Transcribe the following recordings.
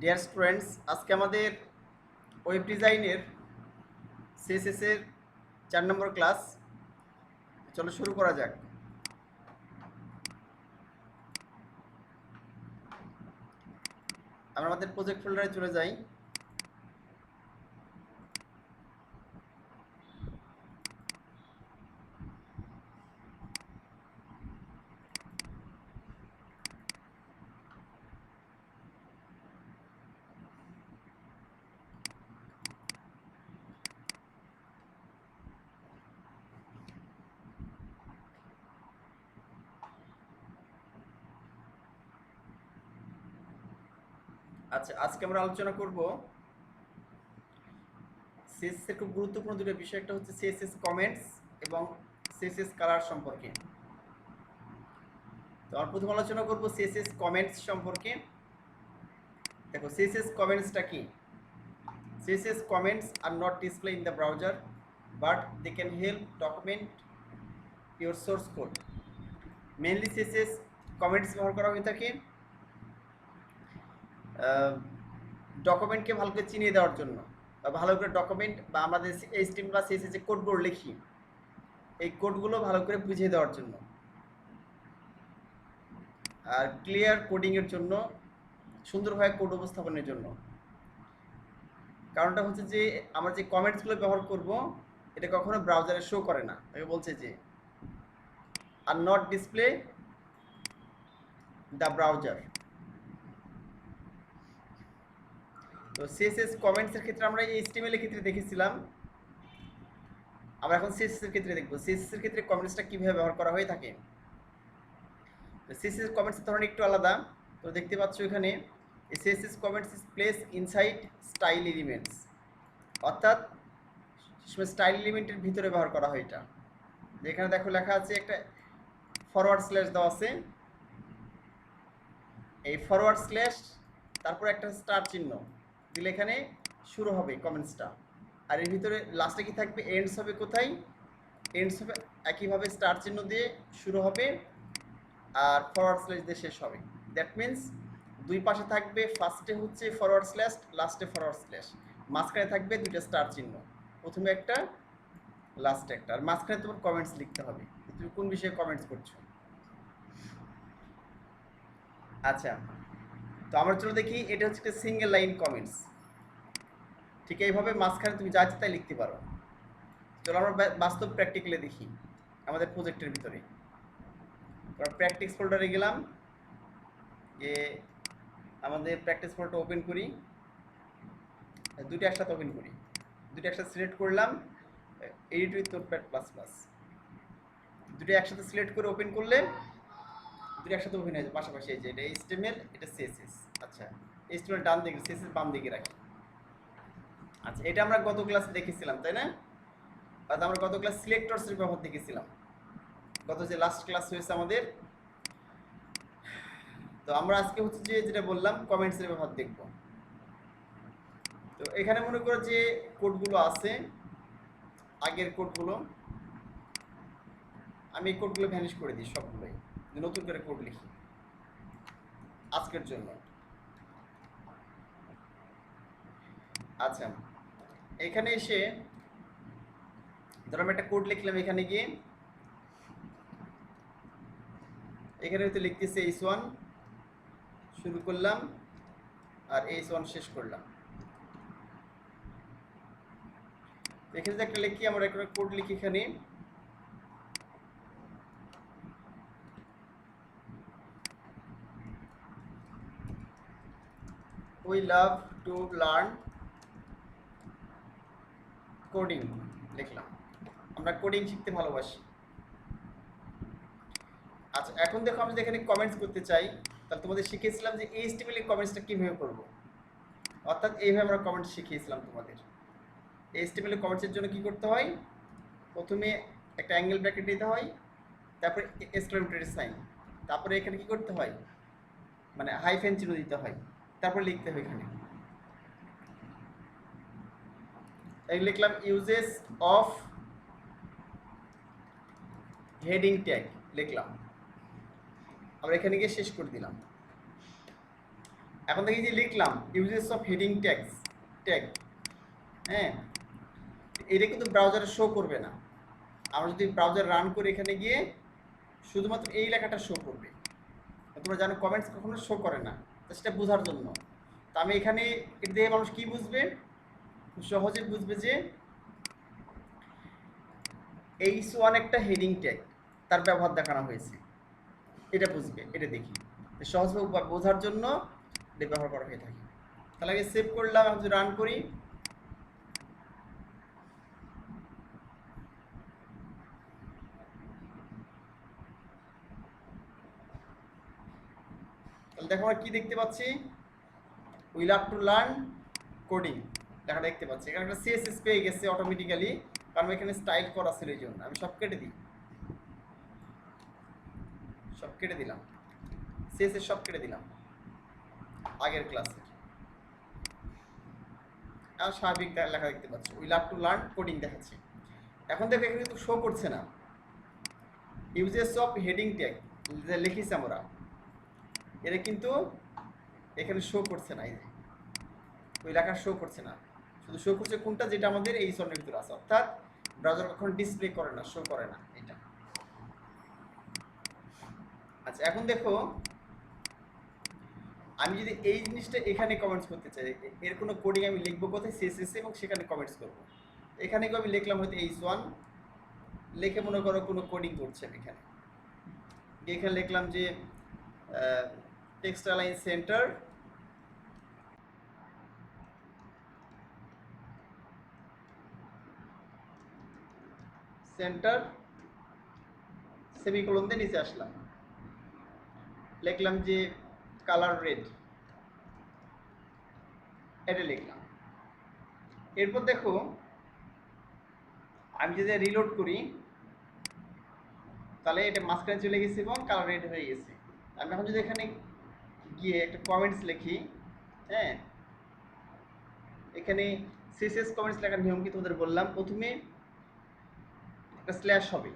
Dear students, আজকে আমাদের web ডিজাইনের সিএসএস এর 4 নম্বর ক্লাস। চলো শুরু করা যাক। আমরা আমাদের প্রজেক্ট ফোল্ডারে চলে যাই। আচ্ছা, আজকে আমরা আলোচনা করব সিএসএস এর খুব গুরুত্বপূর্ণ দুটো বিষয়। একটা হচ্ছে সিএসএস কমেন্টস এবং সিএসএস কালার সম্পর্কে। তো আমরা প্রথম আলোচনা করব সিএসএস কমেন্টস সম্পর্কে। দেখো, সিএসএস কমেন্টসটা কি? CSS comments are not displayed in the browser, but they can help document your source code. Mainly CSS comments ব্যবহার করা হয়ে থাকে ডকুমেন্টকে ভালো করে চিনিয়ে দেওয়ার জন্য, বা ভালো করে ডকুমেন্ট বা আমাদের HTML বা CSS যে কোডগুলো লিখি, এই কোডগুলো ভালো করে বুঝিয়ে দেওয়ার জন্য, আর ক্লিয়ার কোডিংয়ের জন্য, সুন্দরভাবে কোড উপস্থাপনের জন্য। কারণটা হচ্ছে যে আমরা যে কমেন্টসগুলো ব্যবহার করব, এটা কখনো ব্রাউজারে শো করে না। তাকে বলছে যে are not display the browser. তো সিএসএস কমেন্টসের ক্ষেত্রে আমরা HTML এর ক্ষেত্রে দেখেছিলাম, আমরা এখন সিএসএস এর ক্ষেত্রে দেখব সিএসএস এর ক্ষেত্রে কমেন্টসটা কিভাবে ব্যবহার করা হয়ে থাকে। তো সিএসএস কমেন্টসের ধরন একটু আলাদা। তো দেখতে পাচ্ছ এখানে CSS comments is place inside style elements, অর্থাৎ স্টাইল এলিমেন্টের ভিতরে ব্যবহার করা হয় এটা। যেখানে দেখো লেখা আছে একটা ফরওয়ার্ড স্ল্যাশ দেওয়া আছে, এই ফরওয়ার্ড স্ল্যাশ তারপর একটা স্টার চিহ্ন দিলে এখানে শুরু হবে কমেন্টসটা। আর এর ভিতরে লাস্টে কি থাকবে? এন্ডস হবে। কোথায় এন্ডস হবে? একইভাবে স্টার চিহ্ন দিয়ে শুরু হবে আর ফরওয়ার্ড স্ল্যাশ দিয়ে শেষ হবে। দ্যাট মিন্স দুই পাশে থাকবে, ফার্স্টে হচ্ছে ফরওয়ার্ড স্ল্যাশ, লাস্টে ফরওয়ার্ড স্ল্যাশ, মাঝখানে থাকবে দুইটা স্টার চিহ্ন, প্রথমে একটা লাস্টে একটা, আর মাঝখানে তোমার কমেন্টস লিখতে হবে তুমি কোন বিষয়ে কমেন্টস করছো। আচ্ছা, তো আমরা চলো দেখি। এটা হচ্ছে একটা সিঙ্গেল লাইন কমেন্টস। ঠিক এইভাবে মাঝখানে তুমি যা ইচ্ছে তাই লিখতে পারো। চলো আমরা বাস্তব প্র্যাকটিক্যালে দেখি আমাদের প্রজেক্টের ভিতরে। প্র্যাকটিস ফোল্ডারে গেলাম, যে আমাদের প্র্যাকটিস ফোল্ডারটা ওপেন করি, দুটো একসাথে ওপেন করি, দুটো একসাথে সিলেক্ট করলাম, edit with notepad plus plus, দুটো একসাথে সিলেক্ট করে ওপেন করলে দুটো একসাথে ওপেন হয়ে যায় পাশাপাশি। এই যে এটা HTML, এটা CSS। আচ্ছা, HTML ডান দিকে, CSS বাম দিকে রাখি। আচ্ছা, এটা আমরা গত ক্লাসে দেখেছিলাম, তাই না? অর্থাৎ আমরা গত ক্লাস সিলেক্টরসের ব্যবহার দেখেছিলাম, গত যে লাস্ট ক্লাস হয়েছে আমাদের। তো আমরা আজকে হচ্ছে যে যেটা বললাম কমেন্টসের ব্যবহার দেখব। তো এখানে মনে করো যে কোডগুলো আছে, আগের কোডগুলো, আমি এই কোডগুলো ভ্যানিশ করে দিই সবগুলোই, নতুন করে কোড লিখি আজকের জন্য। আচ্ছা, এখানে এসে ধরো আমি একটা কোড লিখলাম, এখানে গিয়ে এখানে হয়তো লিখতেছে H1 শুরু করলাম আর H1 শেষ করলাম। এখানে যে একটা লিখি, আমরা একটা কোড লিখি এখানে, we love to learn coding লিখলাম, আমরা কোডিং শিখতে ভালোবাসি। আচ্ছা, এখন দেখো আমি যদি এখানে কমেন্টস করতে চাই, তাহলে তোমাদের শিখিয়েছিলাম যে HTML এর কমেন্টসটা কীভাবে করবো, অর্থাৎ এইভাবে আমরা কমেন্টস শিখিয়েছিলাম তোমাদের। HTML এর কমেন্টসের জন্য কি করতে হয়? প্রথমে একটা অ্যাঙ্গেল ব্র্যাকেট দিতে হয়, তারপরে এক্সক্লেমেটরি সাইন, তারপরে এখানে কি করতে হয়, মানে হাইফেন চিহ্ন দিতে হয়, তারপর লিখতে হয় এখানে। এই লিখলাম ইউজেস অফ হেডিং ট্যাগ লিখলাম, আমরা এখানে গিয়ে শেষ করে দিলাম। এখন দেখি যে লিখলাম uses of heading tags tag, হ্যাঁ, এটা কিন্তু ব্রাউজারে শো করবে না। আমরা যদি ব্রাউজার রান করি এখানে গিয়ে শুধুমাত্র এই লেখাটা শো করবে। তোমরা জানো কমেন্টস কখনো শো করে না, তো সেটা বোঝার জন্য তো আমি এখানে এটা দিয়ে মানুষ কি বুঝবে, খুব সহজে বুঝবে যে H1 একটা হেডিং ট্যাগ, তার ব্যবহার দেখানো হয়েছে, এটা বুঝবে। এটা দেখি সহজভাবে বোঝার জন্য এটা ব্যবহার করা হয়ে থাকে। তাহলে আগে সেভ করলাম, আমি যদি রান করি তাহলে দেখো আমরা কি দেখতে পাচ্ছি, we love to learn coding লেখা দেখতে পাচ্ছি। এখানে একটা সিএসএস পেয়ে গেছে অটোমেটিক্যালি, কারণ এখানে স্টাইল করা ছিল এই জন্য। আমি সব কেটে দিই, সব কেটে দিলাম, সিএসএস সব কেটে দিলাম আগের ক্লাসে। আর স্বাভাবিক লেখা দেখতে পাচ্ছি, we love to learn coding দেখাচ্ছি। এখন দেখো এখানে কিন্তু শো করছে না ইউজেস অফ হেডিং ট্যাগ যে লিখিস আমরা, এটা কিন্তু এখানে শো করছে না। এই যে ওই লেখা শো করছে না, শুধু শো করছে কোনটা, যেটা আমাদের এই সনের ভিতরে আছে, অর্থাৎ ব্রাউজার কখনো ডিসপ্লে করে না, শো করে না এটা। আচ্ছা এখন দেখো আমি যদি এই জিনিসটা এখানে কমেন্টস করতে চাই, এর কোনো কোডিং আমি লিখবো কোথায়, সিএসএস এবং সেখানে কমেন্টস করবো। এখানে আমি লিখলাম হয়তো H1, লিখে মনে করো কোনো কোডিং করছেন এখানে, এখানে লিখলাম যে text align centre centre semicolon দিয়ে নিচে আসলাম, লিখলাম যে কালার রেড, এটা লিখলাম। এরপর দেখো আমি যদি রিলোড করি তাহলে এটা মাঝখানে চলে গেছে এবং কালার রেড হয়ে গেছে। আমি এখন যদি এখানে গিয়ে একটা কমেন্টস লিখি, হ্যাঁ, এখানে সিএসএস কমেন্টস লেখার নিয়ম কি তোমাদের বললাম, প্রথমে একটা স্ল্যাশ হবে,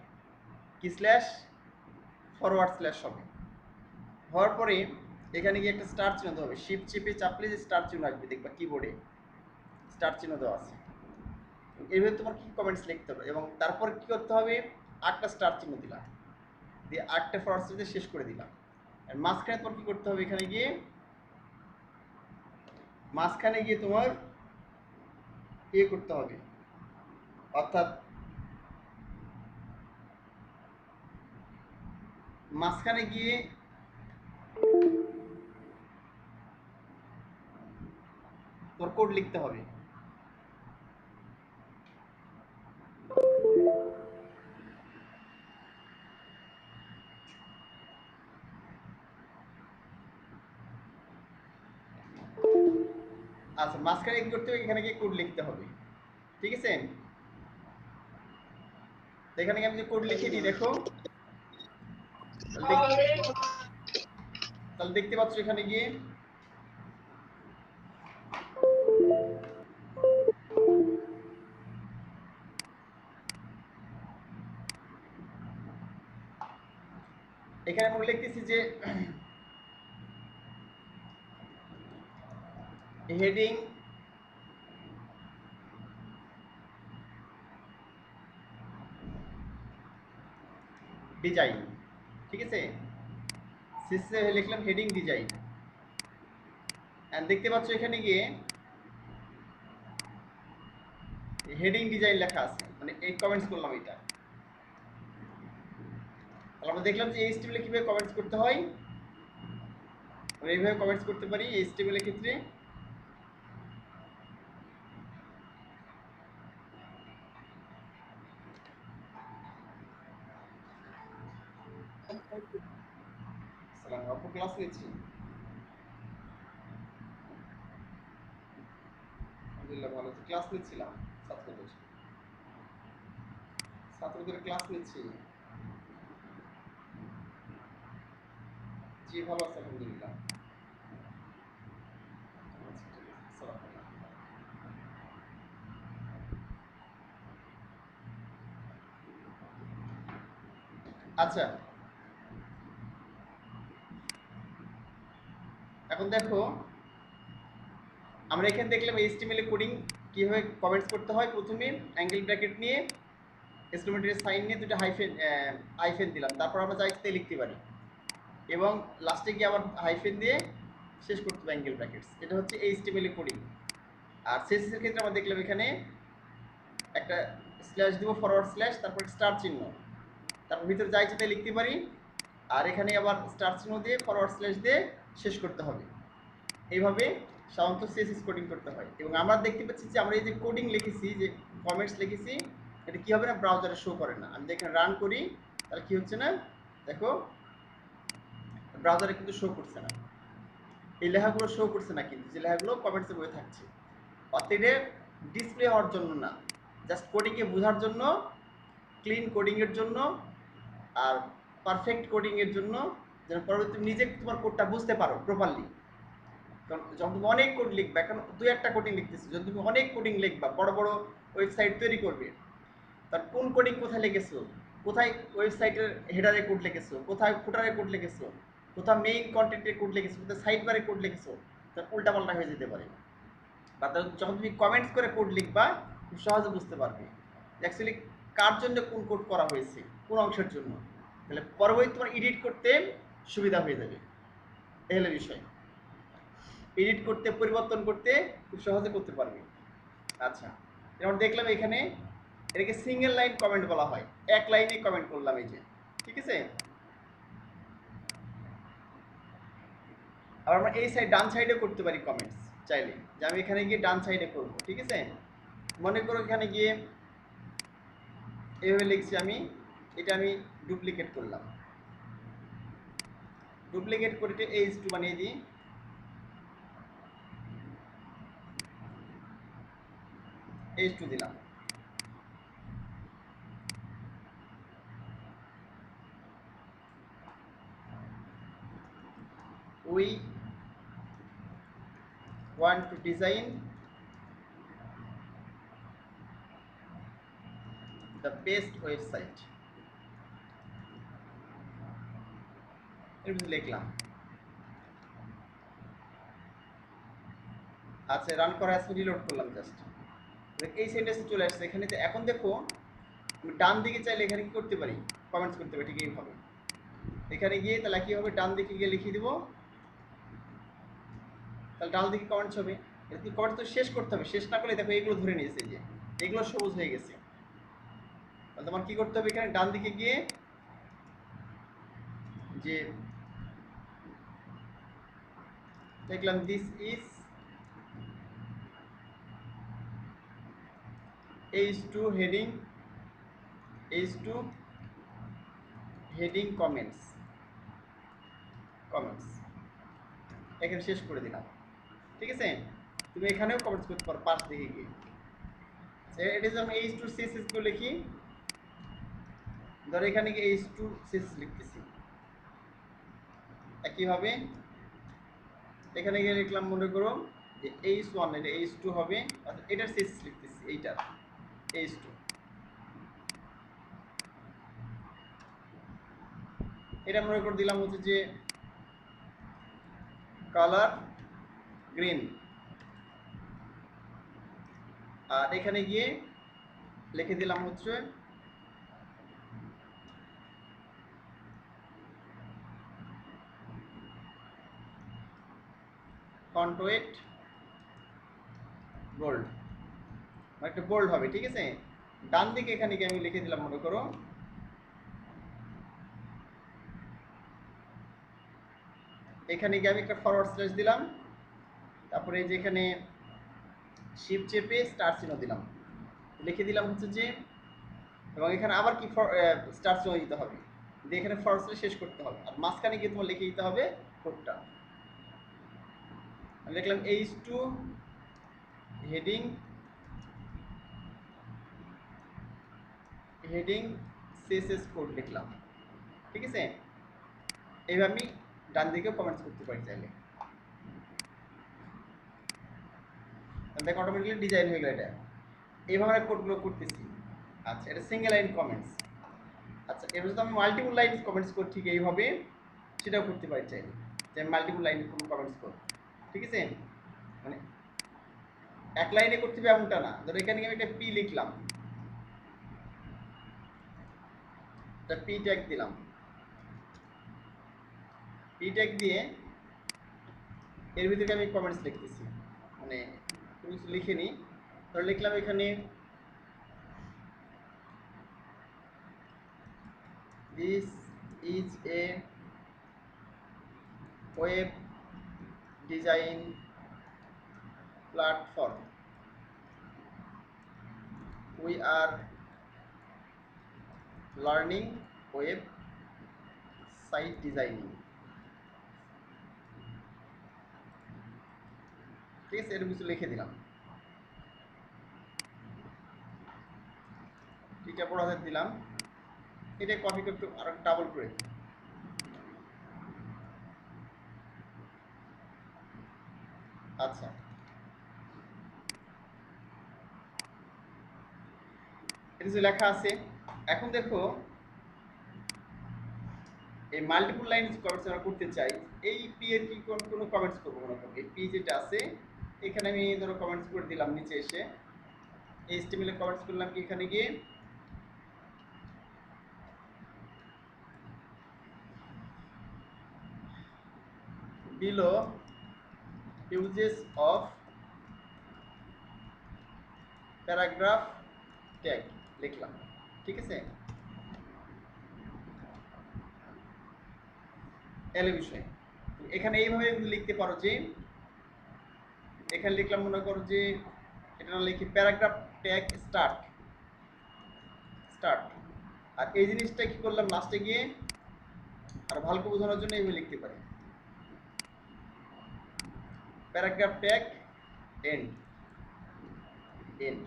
কি স্ল্যাশ, ফরওয়ার্ড স্ল্যাশ হবে, হওয়ার পরে এখানে গিয়ে একটা স্টার চিহ্ন দেওয়া হবে, শিফট চেপে চাপলে যে স্টার চিহ্ন আসবে, দেখবা কিবোর্ডে স্টার চিহ্ন দেওয়া আছে। এইভাবে তোমার কি কমেন্টস লিখতে হবে এবং তারপর কি করতে হবে, আটটা স্টার চিহ্ন দিলাম, দিয়ে আটটা ফরওয়ার্ড স্ল্যাশ শেষ করে দিলাম। আর মাঝখানে তোমার কি করতে হবে, এখানে গিয়ে মাঝখানে গিয়ে তোমার ইয়ে করতে হবে, অর্থাৎ মাঝখানে গিয়ে তোর কোড লিখতে হবে। আচ্ছা মাঝখানে কি করতে হবে, এখানে গিয়ে কোড লিখতে হবে, ঠিক আছে। এখানে আমি যে কোড লিখে দিই দেখো, তাহলে দেখতে পাচ্ছ এখানে গিয়ে এখানে আমি লিখতেছি যে হেডিং ডিজাইন, ঠিক আছে, সিসে লিখলাম হেডিং ডিজাইন। দেখতে পাচ্ছ এখানে গিয়ে হেডিং ডিজাইন লেখা আছে, মানে এই কমেন্টস করলাম এটা। তাহলে আমরা দেখলাম যে এইচটিএমএল এ কিভাবে কমেন্টস করতে হয়, আমরা এইভাবে কমেন্টস করতে পারি এইচটিএমএল এর ক্ষেত্রে। সালাম, আপু ক্লাস নিচ্ছি, আলহামদুলিল্লাহ ভালো আছি, ক্লাস নিচ্ছিলাম ছাত্রদের, ছাত্রদের ক্লাস নিচ্ছি। জি ভালো আছে আলহামদুলিল্লাহ। আচ্ছা, ঠিক আছে, আসসালামু আলাইকুম। আচ্ছা এখন দেখো আমরা এখানে দেখলাম HTML এ কোডিং কীভাবে কমেন্টস করতে হয়। প্রথমে অ্যাঙ্গেল ব্র্যাকেট নিয়ে এক্সক্লেমেটরি সাইন নিয়ে দুটো হাইফেন দিলাম, তারপর আমরা যা ইচ্ছা লিখতে পারি এবং লাস্টে গিয়ে আবার হাইফেন দিয়ে শেষ করতে হবে অ্যাঙ্গেল ব্র্যাকেটস। এটা হচ্ছে HTML এ কোডিং। আর CSS এর ক্ষেত্রে আমরা দেখলাম এখানে একটা স্ল্যাশ দিব, ফরওয়ার্ড স্ল্যাশ, তারপর স্টার চিহ্ন, তারপর ভিতরে যা ইচ্ছা তাই লিখতে পারি। আর এখানে আবার স্টার চিহ্ন দিয়ে ফরওয়ার্ড স্ল্যাশ দিয়ে শেষ করতে হবে। এইভাবে সাধারণত CSS কোডিং করতে হয়। এবং আমরা দেখতে পাচ্ছি যে আমরা এই যে কোডিং লিখেছি, যে কমেন্টস লিখেছি, এটা কী হবে না, ব্রাউজারে শো করে না। আমি এখানে রান করি, তাহলে কী হচ্ছে না, দেখো ব্রাউজারে কিন্তু শো করছে না, এই লেখাগুলো শো করছে না, কিন্তু যে লেখাগুলো কমেন্টসে বয়ে থাকছে। অর্থাৎ এটা ডিসপ্লে হওয়ার জন্য না, জাস্ট কোডিংকে বোঝার জন্য, ক্লিন কোডিংয়ের জন্য আর পারফেক্ট কোডিংয়ের জন্য, যেন পরবর্তী নিজে তোমার কোডটা বুঝতে পারো প্রপারলি। কারণ যখন তুমি অনেক কোড লিখবে, এখন 2-1টা কোডিং লিখতেছি, যদি তুমি অনেক কোডিং লিখবা, বড় বড় ওয়েবসাইট তৈরি করবে, তার কোন কোডিং কোথায় লিখেছো, কোথায় ওয়েবসাইটের হেডারে কোড লিখেছো, কোথায় ফুটারে কোড লিখেছো, কোথায় মেইন কন্টেন্টের কোড লিখেছো, কোথায় সাইড বারে কোড লিখেছো, তার উল্টাপাল্টা হয়ে যেতে পারে। বা যখন তুমি কমেন্টস করে কোড লিখবা, খুব সহজে বুঝতে পারবে অ্যাকচুয়ালি কার জন্য কোন কোড করা হয়েছে, কোন অংশের জন্য। তাহলে পরবর্তী তোমার এডিট করতে সুবিধা হয়ে যাবে। এই হলো বিষয়, এডিট করতে, পরিবর্তন করতে খুব সহজে করতে পারবে। আচ্ছা, যেমন দেখলাম এখানে এটাকে সিঙ্গেল লাইন কমেন্ট বলা হয়, এক লাইনে কমেন্ট করলাম এই যে, ঠিক আছে। আবার আমরা এই সাইড ডান সাইডে করতে পারি কমেন্টস চাইলে, যে আমি এখানে গিয়ে ডান সাইডে করবো, ঠিক আছে। মনে করো এখানে গিয়ে এইভাবে লিখছি আমি, এটা আমি ডুপ্লিকেট করলাম, ডুপ্লিকেট করে H2 বানিয়ে দিই, H2 দিলাম। We want to design the best website, এটা লিখলাম। আচ্ছা, রান করা আছে, রিলোড করলাম জাস্ট, এই সেন্টেন্সে চলে আসছে এখানে। এখন দেখো ডান দিকে চাইলে এখানে কি করতে পারি, কমেন্টস করতে পারি, ঠিক এইভাবে এখানে গিয়ে তাহলে কি হবে, ডান দিকে গিয়ে লিখে দিব, তাহলে ডান দিকে কমেন্টস হবে। কমেন্টস তো শেষ করতে হবে, শেষ না করলে দেখো এগুলো ধরে নিয়েছে, যে এগুলো সবুজ হয়ে গেছে। তাহলে তোমার কি করতে হবে, এখানে ডান দিকে গিয়ে যে দেখলাম this is H2 heading, H2 heading comments, এখানে শেষ করে দিলাম, ঠিক আছে। তুমি এখানেও কমেন্টস করতে পারো পাশ দিকে গিয়ে। এটা যদি আমি H2 CSS করে লিখি, ধরো এখানে গিয়ে H2 CSS লিখতেছি, একইভাবে এখানে গিয়ে লিখলাম, মনে করো যে H1, এটা H2 হবে, অর্থাৎ এটার CSS লিখতেছি, এইটার H2। এটা মনে করে দিলাম হচ্ছে যে কালার গ্রিন, আর এখানে গিয়ে লিখে দিলাম হচ্ছে ফন্ট ওয়েট বোল্ড, একটা বোল্ড হবে, ঠিক আছে। ডান দিকে এখানে গিয়ে আমি লিখে দিলাম, মনে করো এখানে গিয়ে আমি একটা ফরওয়ার্ড স্ল্যাশ দিলাম, তারপরে এই যে এখানে শিফট চেপে স্টার চিহ্ন দিলাম, লিখে দিলাম হচ্ছে যে, এবং এখানে আবার কি স্টার চিহ্ন দিতে হবে, দিয়ে এখানে ফরওয়ার্ড স্ল্যাশ শেষ করতে হবে, আর মাঝখানে গিয়ে তোমার লিখে দিতে হবে কোডটা। আমি লিখলাম H2 হেডিং CSS কোড লিখলাম, ঠিক আছে। এইভাবে আমি ডান দিকেও কমেন্টস করতে পারি চাইলে, দেখো অটোমেটিক্যালি ডিজাইন হয়ে গেল এটা। এইভাবে কোডগুলো করতেছি। আচ্ছা, এটা সিঙ্গেল লাইন কমেন্টস। আচ্ছা, এবার যদি আমি মাল্টিপল লাইন কমেন্টস করি ঠিক এইভাবে, সেটাও করতে পারি চাইলে, যে আমি মাল্টিপল লাইন কোনো কমেন্টস করব, ঠিক আছে। মানে এক লাইনে করতে হবে এমনটা না। ধরো এখানে আমি একটা পি লিখলাম, একটা পি ট্যাগ দিলাম, পি ট্যাগ দিয়ে এর ভিতরে আমি কমেন্টস লিখতেছি, মানে কিছু লিখে নিই। ধরো লিখলাম এখানে this is a web design platform, we are learning web site designing. ঠিক আছে, এর কিছু লিখে দিলাম, এটা বড় হাতের দিলাম, এটা কপি করে একটু আর ডাবল করে দিই। আচ্ছা, এটা যে লেখা আছে, এখন দেখো এই মাল্টিপল লাইন কমেন্টস আমরা করতে চাই, এই পি এর কি কোনো কমেন্টস করবো মনে করো, এই পি যেটা আছে এখানে আমি ধরো কমেন্টস করে দিলাম, নিচে এসে এইচটিএমএল এ কমেন্টস করলাম কি এখানে গিয়ে below uses of paragraph tag লিখলাম। ঠিক আছে, এল বিষয় এখানে এইভাবে লিখতে পারো যে এখানে লিখলাম মনে করো যে এটা না লিখি প্যারাগ্রাফ ট্যাগ স্টার্ট স্টার্ট, আর এই জিনিসটা কি করলাম লাস্টে গিয়ে আর ভালো করে বোঝানোর জন্য এইভাবে লিখতে পারি paragraph tag end end,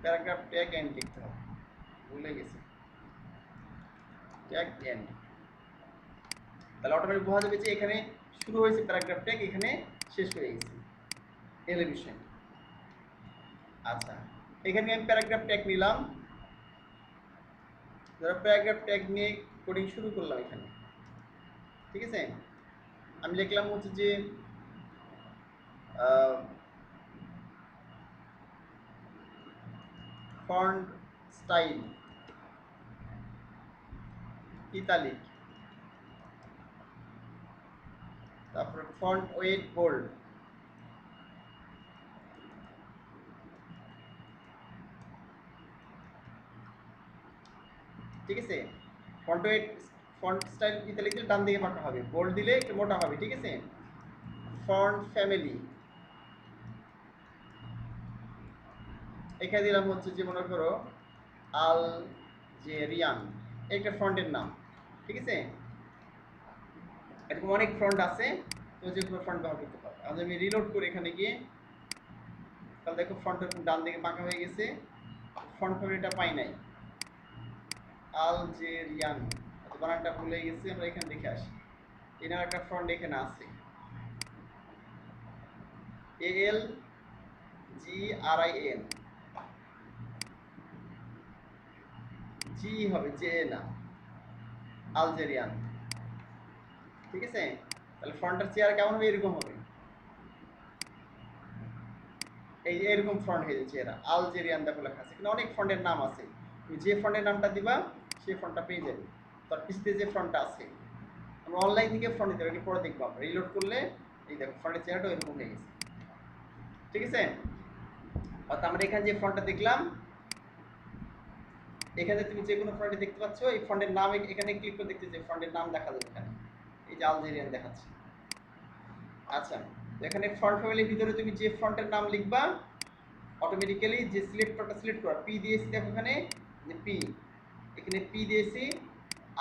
paragraph tag end লিখতে হবে, ভুলে গেছি, ট্যাগ এন্ড, তাহলে অটোমেটিক বোঝা যাবে যে এখানে শুরু হয়েছে প্যারাগ্রাফ ট্যাগ, এখানে শেষ হয়ে গেছে এলিভেশন। আচ্ছা, এখানে আমি প্যারাগ্রাফ ট্যাগ নিলাম, ধরো প্যারাগ্রাফ ট্যাগ নিয়ে কোডিং শুরু করলাম এখানে। ঠিক আছে, আমি লিখলাম হচ্ছে যে ফন্ট স্টাইল ইতালিক, তারপরে ফন্ট ওয়েট বোল্ড, ঠিক আছে, font wait font style italic দিলে ডান দিকে ফাঁকা হবে, বোল্ড দিলে একটু মোটা হবে। ঠিক আছে, ফন্ট ফ্যামিলি এখানে দিলাম হচ্ছে যে মনে করো আলজেরিয়ান, একটা ফন্টের নাম। ঠিক আছে, এরকম অনেক ফন্ট আছে, তো যে কোনো ফন্ট ব্যবহার করতে পারো। আমি রিলোড করে এখানে গিয়ে তাহলে দেখো ফন্টের ডান দিকে বাঁকা হয়ে গেছে, ফন্ট ফ্যামিলিটা পাই নাই, আলজেরিয়ান বানানটা ভুলে গেছি, আমরা এখানে দেখে আসি। এনার একটা ফন্ট এখানে আছে, এল জি আর আই এন, জি হবে জে না, আলজেরিয়ান। ঠিক আছে, তাহলে ফন্টের চেয়ার কেমন হবে, এরকম হবে, এই যে এরকম ফন্ট হয়ে যাচ্ছে, এরা আলজেরিয়ান দেখো লেখা আছে, কিন্তু অনেক ফন্টের নাম আছে, তুমি যে ফন্টের নামটা দিবা সেই ফন্টটা পেয়ে যাবে, তার পিছনে যে ফন্টটা আছে আমরা অনলাইন থেকে ফন্ট দিতে পারি, পরে দেখবো আমরা রিলোড করলে এই দেখো ফন্টের চেহারাটা এরকম হয়ে গেছে। ঠিক আছে, অর্থাৎ আমরা এখানে যে ফন্টটা দেখলাম, এখানে তুমি যে কোনো ফন্টে দেখতে পাচ্ছ, এই ফন্টের নাম এখানে ক্লিক করে দেখতে, যে ফন্টের নাম দেখা যাবে এখানে, এই যে আলজেরিয়ান দেখাচ্ছে। আচ্ছা, এখানে ফন্ট ফ্যামিলির ভিতরে তুমি যে ফন্টের নাম লিখবা অটোমেটিক্যালি যে সিলেক্টরটা সিলেক্ট করা পি দিয়েছি, দেখো এখানে যে পি, এখানে পি দিয়েছি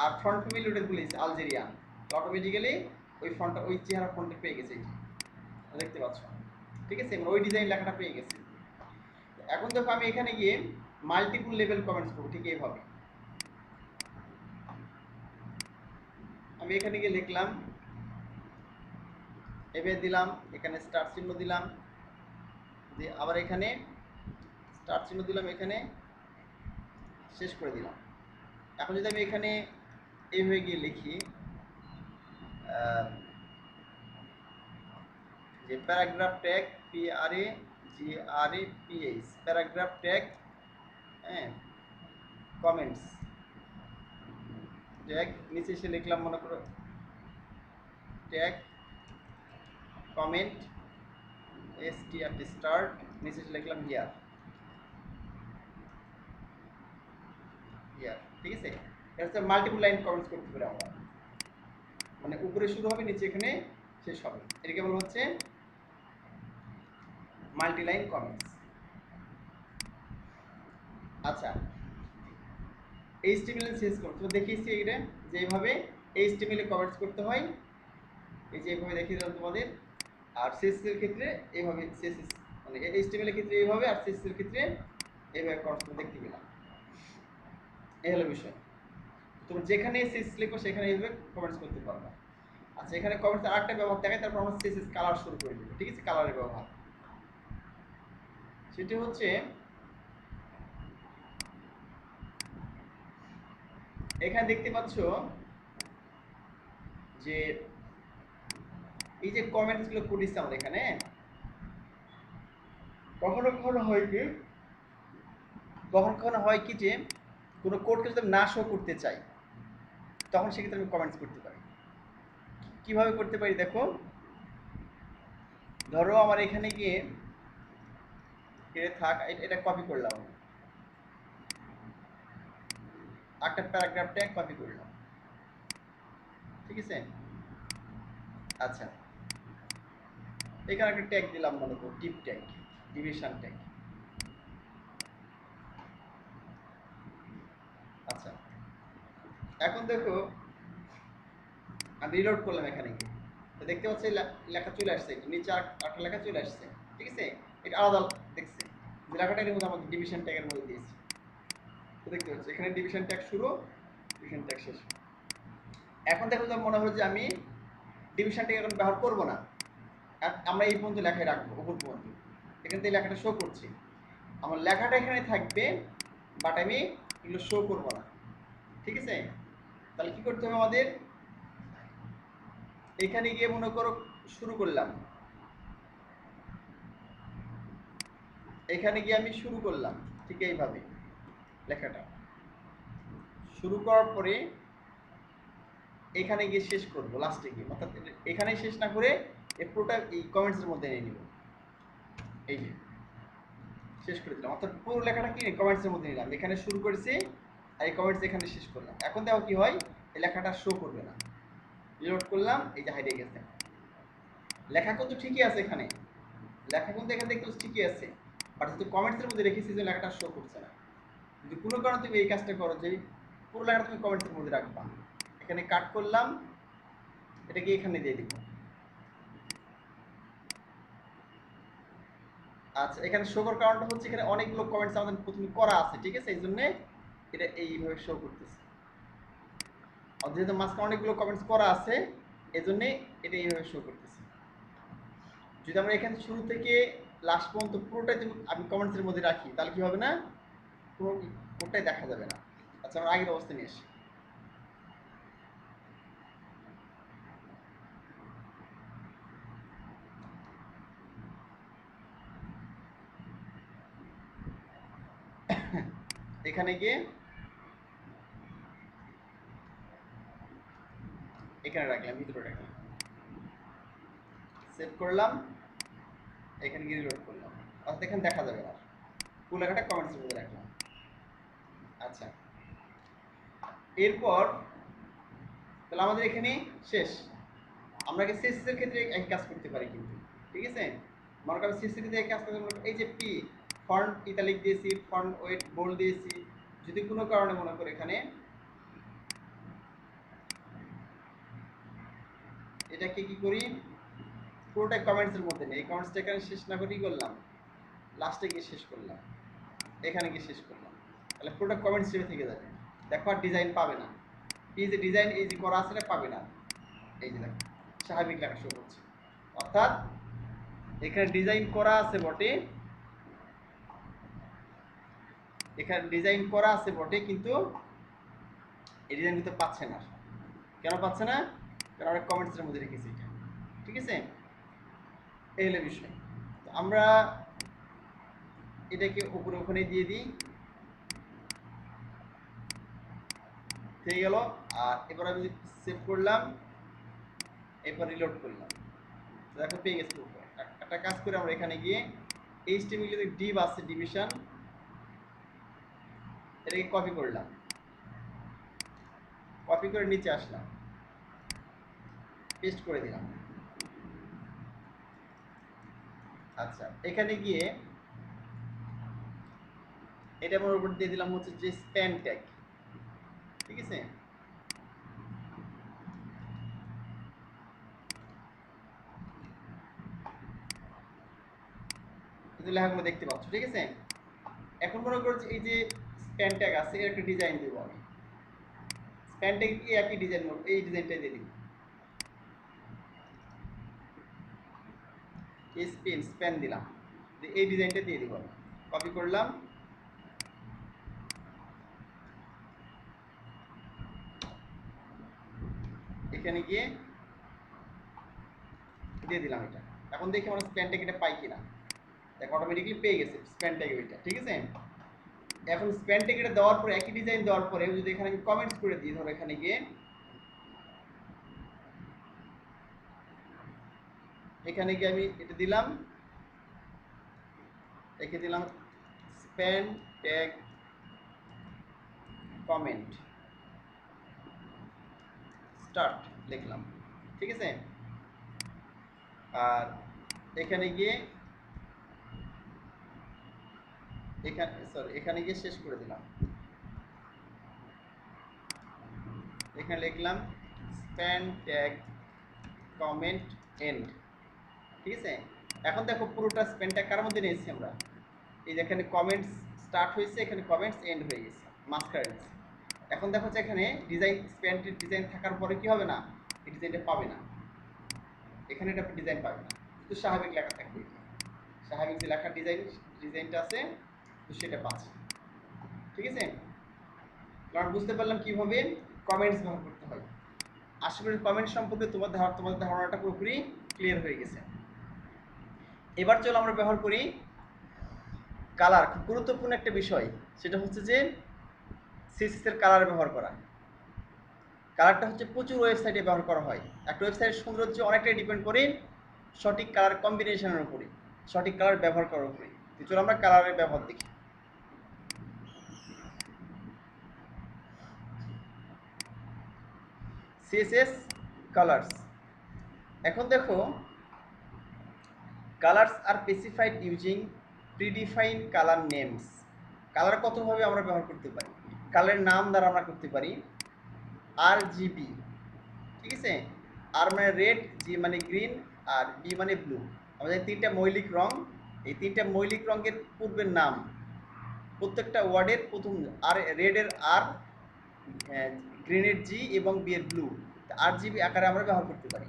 আর ফন্ট ফ্যামিলি ওটা বলেছি আলজেরিয়ান, অটোমেটিক্যালি ওই ফন্টটা ওই চেহারা ফন্টে পেয়ে গেছে, দেখতে পাচ্ছ। ঠিক আছে, ওই ডিজাইন লেখাটা পেয়ে গেছে। এখন দেখো আমি এখানে গিয়ে মাল্টিপল লেভেল কমেন্টস করবো, ঠিক এইভাবে আমি এখানে গিয়ে লিখলাম, এবার দিলাম এখানে স্টার চিহ্ন দিলাম, দিয়ে আবার এখানে স্টার চিহ্ন দিলাম, এখানে শেষ করে দিলাম। এখন যদি আমি এখানে এইভাবে গিয়ে লিখি যে paragraph tag PRAGRAPH paragraph tag, হ্যাঁ, কমেন্টস ট্যাগ, নিচে এসে লিখলাম মনে করো ট্যাগ কমেন্ট STRT স্টার্ট, নিচে এসে লিখলাম হিয়ার, ঠিক আছে। এটা হচ্ছে মাল্টিপল লাইন কমেন্টস করতে পারি আমরা, মানে উপরে শুরু হবে নিচে এখানে শেষ হবে, এটাকে বলা হচ্ছে মাল্টি লাইন কমেন্টস। আচ্ছা, HTML এ শেষ করতে দেখিয়েছি এটা যে এইভাবে HTML এ কমেন্টস করতে হয়, এই যে এইভাবে দেখিয়ে দিলাম তোমাদের। আর CSS এর ক্ষেত্রে এইভাবে CSS মানে HTML এর ক্ষেত্রে এইভাবে, আর CSS এর ক্ষেত্রে এইভাবে কমেন্টস দেখতে পেলাম। এই হলো বিষয়। তুমি যেখানে CSS লিখো সেখানে এইভাবে কমেন্টস করতে পারবে। আচ্ছা, এখানে কমেন্টস আরেকটা ব্যবহার দেখায়, তারপর আমরা CSS কালার শুরু করে দেব, ঠিক আছে। কালারের ব্যবহার সেটি হচ্ছে এখানে দেখতে পাচ্ছ যে এই যে কমেন্টস গুলো করেছি আমরা এখানে, কখনো কখনো হয় কি যে কোনো কোডকে যদি না শো করতে চাই তখন সেক্ষেত্রে আমি কমেন্টস করতে পারি। কিভাবে করতে পারি দেখো, ধরো আমার এখানে গিয়ে থাক, এটা কপি করলাম, একটা প্যারাগ্রাফ ট্যাগ কপি করলাম, ঠিক আছে। আচ্ছা, এখানে একটা ট্যাগ দিলাম, মনে করো ডিপ ট্যাগ, ডিভিশন ট্যাগ। আচ্ছা, এখন দেখো আমি রিলোড করলাম এখানে গিয়ে, তো দেখতে পাচ্ছি লেখা চলে আসছে, নিচে আরেকটা লেখা চলে আসছে, ঠিক আছে। এটা আলাদা দেখছি, লেখাটা এর মধ্যে আমাকে ডিভিশন ট্যাগের মধ্যে দিয়েছি, তো দেখতে পাচ্ছি এখানে ডিভিশন ট্যাগ শুরু, ডিভিশন ট্যাগ শেষ। এখন দেখো তো মনে হয় যে আমি ডিভিশন ট্যাগ এখন ব্যবহার করব না, আমরা এই পর্যন্ত লেখায় রাখবো, উপর পর্যন্ত এখান থেকে লেখাটা শো করছি, আমার লেখাটা এখানে থাকবে, বাট আমি এগুলো শো করবো না, ঠিক আছে। তাহলে কি করতে হবে আমাদের, এখানে গিয়ে মনে করো শুরু করলাম, এখানে গিয়ে আমি শুরু করলাম, ঠিক এইভাবে লেখাটা শুরু করার পরে এখানে গিয়ে শেষ করবো, লাস্টে গিয়ে, অর্থাৎ এখানে শেষ না করে এই পুরোটা এই কমেন্টসের মধ্যে নিয়ে নিব, এই যে শেষ করে দিলাম, অর্থাৎ পুরো লেখাটা কি কমেন্টসের মধ্যে নিলাম, এখানে শুরু করেছি আর এই কমেন্টস এখানে শেষ করলাম। এখন দেখো কি হয়, এই লেখাটা শো করবে না, রিলোড করলাম, এই যে হাইডে গেছে, লেখা কিন্তু ঠিকই আছে, এখানে লেখা কিন্তু এখানে দেখতে ঠিকই আছে, বাট যদি কমেন্টসের মধ্যে রেখেছি যে লেখাটা শো করছে না। যদি কোনো কারণে তুমি এই কাজটা করো যে পুরো লেখাটা তুমি কমেন্টসের মধ্যে রাখবা, এখানে কাট করলাম, এটাকে এখানে দিয়ে দিব। আচ্ছা, এখানে শো করার কারণটা হচ্ছে এখানে অনেকগুলো কমেন্টস আমাদের প্রথমে করা আছে, ঠিক আছে, এই জন্য এটা এইভাবে শো করতেছে, যেহেতু মাঝখানে অনেকগুলো কমেন্টস করা আছে এজন্য এটা এইভাবে শো করতেছে। যদি আমরা এখানে শুরু থেকে লাস্ট পর্যন্ত পুরোটাই যদি আমি কমেন্টসের মধ্যে রাখি তাহলে কি হবে না, পুরোটাই দেখা যাবে না। আচ্ছা, আমরা আগের অবস্থা নিয়ে আসি। এখানে গিয়ে এখানে রাখলাম, ভিতরে রাখলাম, সেভ করলাম, এখানে গিয়ে রিলোড করলাম, অর্থাৎ এখানে দেখা যাবে না, পুরো লেখাটা কমেন্টসের মধ্যে রাখলাম। আচ্ছা, এরপর তাহলে আমাদের এখানে শেষ। আমরা কি CSS এর ক্ষেত্রে এক কাজ করতে পারি কিন্তু, ঠিক আছে। মনে করি CSS এর ক্ষেত্রে এক কাজ করতে পারি, এই যে পি ফন্ট ইতালিক দিয়েছি, ফন্ট ওয়েট বোল্ড দিয়েছি, যদি কোনো কারণে মনে করি এখানে এটাকে কি করি, পুরোটাই কমেন্টসের মধ্যে নেই, এই কমেন্টসটা এখানে শেষ না করে কি করলাম, লাস্টে গিয়ে শেষ করলাম, এখানে গিয়ে শেষ করলাম, তাহলে পুরোটা কমেন্টস হিসেবে থেকে যাবে, দেখো আর ডিজাইন পাবে না, এই যে ডিজাইন এই যে করা আছে এটা পাবে না, এই যে দেখো স্বাভাবিক লেখা শুরু হচ্ছে, অর্থাৎ এখানে ডিজাইন করা আছে বটে, এখানে ডিজাইন করা আছে বটে, কিন্তু এই ডিজাইন কিন্তু পাচ্ছে না, কেন পাচ্ছে না, কারণ আমরা কমেন্টসের মধ্যে রেখেছি এটা, ঠিক আছে। এই হলো বিষয়। তো আমরা এটাকে উপরে ওখানে দিয়ে দিই, হয়ে গেল। আর এবার আমি সেভ করলাম, এরপর রিলোড করলাম, দেখো পেয়ে গেছি উপরে। একটা কাজ করে আমরা এখানে গিয়ে এইচটিএমএল এর ডিভ আছে, ডিভিশন, এটাকে কপি করলাম, কপি করে নিচে আসলাম, পেস্ট করে দিলাম। আচ্ছা, এখানে গিয়ে এটা আমার উপর দিয়ে দিলাম হচ্ছে যে স্প্যান ট্যাগ, ঠিক আছে। কিন্তু লেখাগুলো দেখতে পাচ্ছ, ঠিক আছে। এখন মনে করো যে এই যে স্প্যান ট্যাগ আছে, এর একটা ডিজাইন দেবো আমি। স্প্যান ট্যাগ কি একই ডিজাইন, এই ডিজাইনটা দিয়ে দিব, এই স্প্যান দিলাম, এই ডিজাইনটা দিয়ে দিব আমি। কপি করলাম, এখানে গিয়ে দিয়ে দিলাম এটা। এখন দেখি আমরা স্প্যান ট্যাগ এটা পাই কিনা। দেখো অটোমেটিকলি পেয়ে গেছে স্প্যান ট্যাগ ওইটা, ঠিক আছে। এখন স্প্যান ট্যাগ এটা দেওয়ার পরে, একই ডিজাইন দেওয়ার পরে যদি এখানে আমি কমেন্টস করে দিই, ধরো এখানে গিয়ে আমি এটা দিলাম, রেখে দিলাম স্প্যান ট্যাগ কমেন্ট স্টার্ট লিখলাম, ঠিক আছে। আর এখানে গিয়ে এখানে গিয়ে শেষ করে দিলাম, এখানে লিখলাম স্প্যান ট্যাগ কমেন্ট এন্ড, ঠিক আছে। এখন দেখো পুরোটা স্প্যান ট্যাগ কার মধ্যে নিয়েছি আমরা, এই যে এখানে কমেন্টস স্টার্ট হয়েছে, এখানে কমেন্টস এন্ড হয়ে গেছে, মাঝখানে। এখন দেখো যে এখানে ডিজাইন, স্প্যানটির ডিজাইন থাকার পরে কি হবে না, এই ডিজাইনটা পাবে না, এখানে এটা ডিজাইন পাবে না, শুধু স্বাভাবিক লেখা থাকবে। স্বাভাবিক যে লেখার ডিজাইনটা আছে, তো সেটা পাচ্ছে, ঠিক আছে। কারণ বুঝতে পারলাম কিভাবে কমেন্টস ব্যবহার করতে হয়। আশা করি কমেন্ট সম্পর্কে তোমাদের ধারণাটা পুরোপুরি ক্লিয়ার হয়ে গেছে। এবার চলো আমরা ব্যবহার করি কালার, খুব গুরুত্বপূর্ণ একটা বিষয়, সেটা হচ্ছে যে সিএসএস এর কালার ব্যবহার করা। কালারটা হচ্ছে প্রচুর ওয়েবসাইটে ব্যবহার করা হয়। একটা ওয়েবসাইটের সৌন্দর্য অনেকটাই ডিপেন্ড করে সঠিক কালার কম্বিনেশনের উপরে, সঠিক কালার ব্যবহার করার উপরে। তো চলো আমরা কালারের ব্যবহার দেখি। CSS colours. এখন দেখো, কালার্স আর specified using predefined colour names. Colour কতভাবে আমরা ব্যবহার করতে পারি, কালারের নাম দ্বারা আমরা করতে পারি। আর জিবি, ঠিক আছে। আর মানে রেড, জি মানে গ্রিন, আর বি মানে ব্লু। আমাদের তিনটা মৌলিক রং, এই তিনটা মৌলিক রঙের পূর্বের নাম, প্রত্যেকটা ওয়ার্ডের প্রথম, আর রেডের আর, গ্রিনের জি এবং বি এর ব্লু, আর জিবি আকারে আমরা ব্যবহার করতে পারি।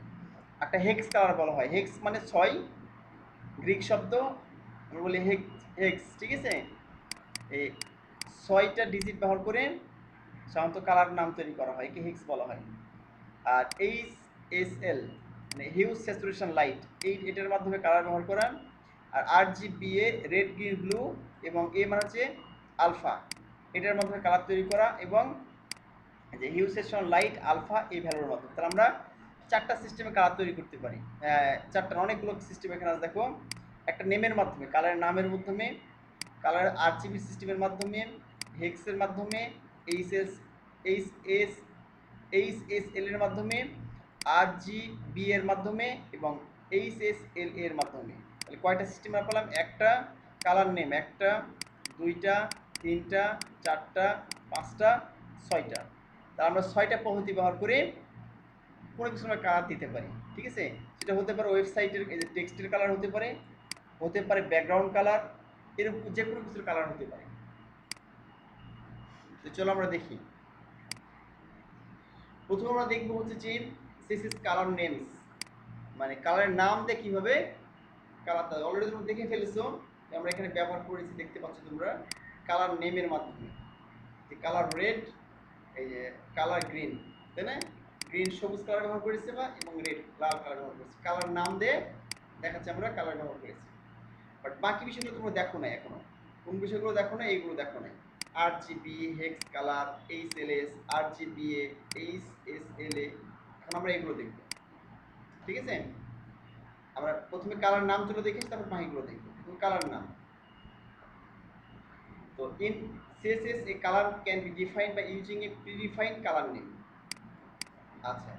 একটা হেক্স কালার বলা হয়, হেক্স মানে 6, গ্রিক শব্দ, আমরা বলি হেক্স, ঠিক আছে। এই 6টা ডিজিট ব্যবহার করে সাধারণত কালার নাম তৈরি করা হয়, একে হেক্স বলা হয়। আর HSL মানে হিউজ স্যাচুরেশন লাইট, এটার মাধ্যমে কালার ব্যবহার করা। আর RGBA রেড গ্রিন ব্লু, এবং এ মানে হচ্ছে আলফা, এটার মাধ্যমে কালার তৈরি করা। এবং যে হিউজ স্যাচুরেশন লাইট আলফা এই ভ্যালুর মাধ্যমে, তাহলে আমরা 4টা সিস্টেমে কালার তৈরি করতে পারি। 4টা অনেকগুলো সিস্টেম এখানে আছে দেখো। একটা নেমের মাধ্যমে, কালারের নামের মাধ্যমে, কালার RGB সিস্টেমের মাধ্যমে, হেক্সের মাধ্যমে, HSL এর মাধ্যমে, RGB এর মাধ্যমে, এবং HSL এর মাধ্যমে। তাহলে কয়টা সিস্টেম আমরা পেলাম, একটা কালার নেম, একটা, দুইটা, তিনটা, চারটা, পাঁচটা, 6টা। তা আমরা 6টা পদ্ধতি ব্যবহার করে কোনো কিছু আমরা কালার দিতে পারি, ঠিক আছে। সেটা হতে পারে ওয়েবসাইটের এই যে টেক্সটের কালার হতে পারে, হতে পারে ব্যাকগ্রাউন্ড কালার, এরকম যে কোনো কিছুর কালার হতে পারে। তো চলো আমরা দেখি। প্রথমে আমরা দেখবো হচ্ছে যে সিএসএস কালার নেমস, মানে কালারের নাম দিয়ে কীভাবে কালার দেয়। অলরেডি তোমরা দেখে ফেলেছো, আমরা এখানে ব্যবহার করেছি, দেখতে পাচ্ছ তোমরা, কালার নেমের মাধ্যমে। যে কালার রেড, এই যে কালার গ্রিন, তাই না, গ্রিন সবুজ কালার ব্যবহার করেছে বা, এবং রেড লাল কালার ব্যবহার করেছে। কালার নাম দিয়ে দেখাচ্ছে আমরা কালার ব্যবহার করেছি। বাট বাকি বিষয়গুলো তোমরা দেখো না এখনো। কোন বিষয়গুলো দেখো না? এইগুলো দেখো না। RGB, hex colour, HLS, RGBA, HSLA, এখন আমরা এগুলো দেখব। ঠিক আছে? আমরা প্রথমে কালার নামগুলো দেখেছি, তারপর বাকিগুলো দেখব। কালার নাম। তো in CSS a color can be defined by using a predefined color name. আচ্ছা,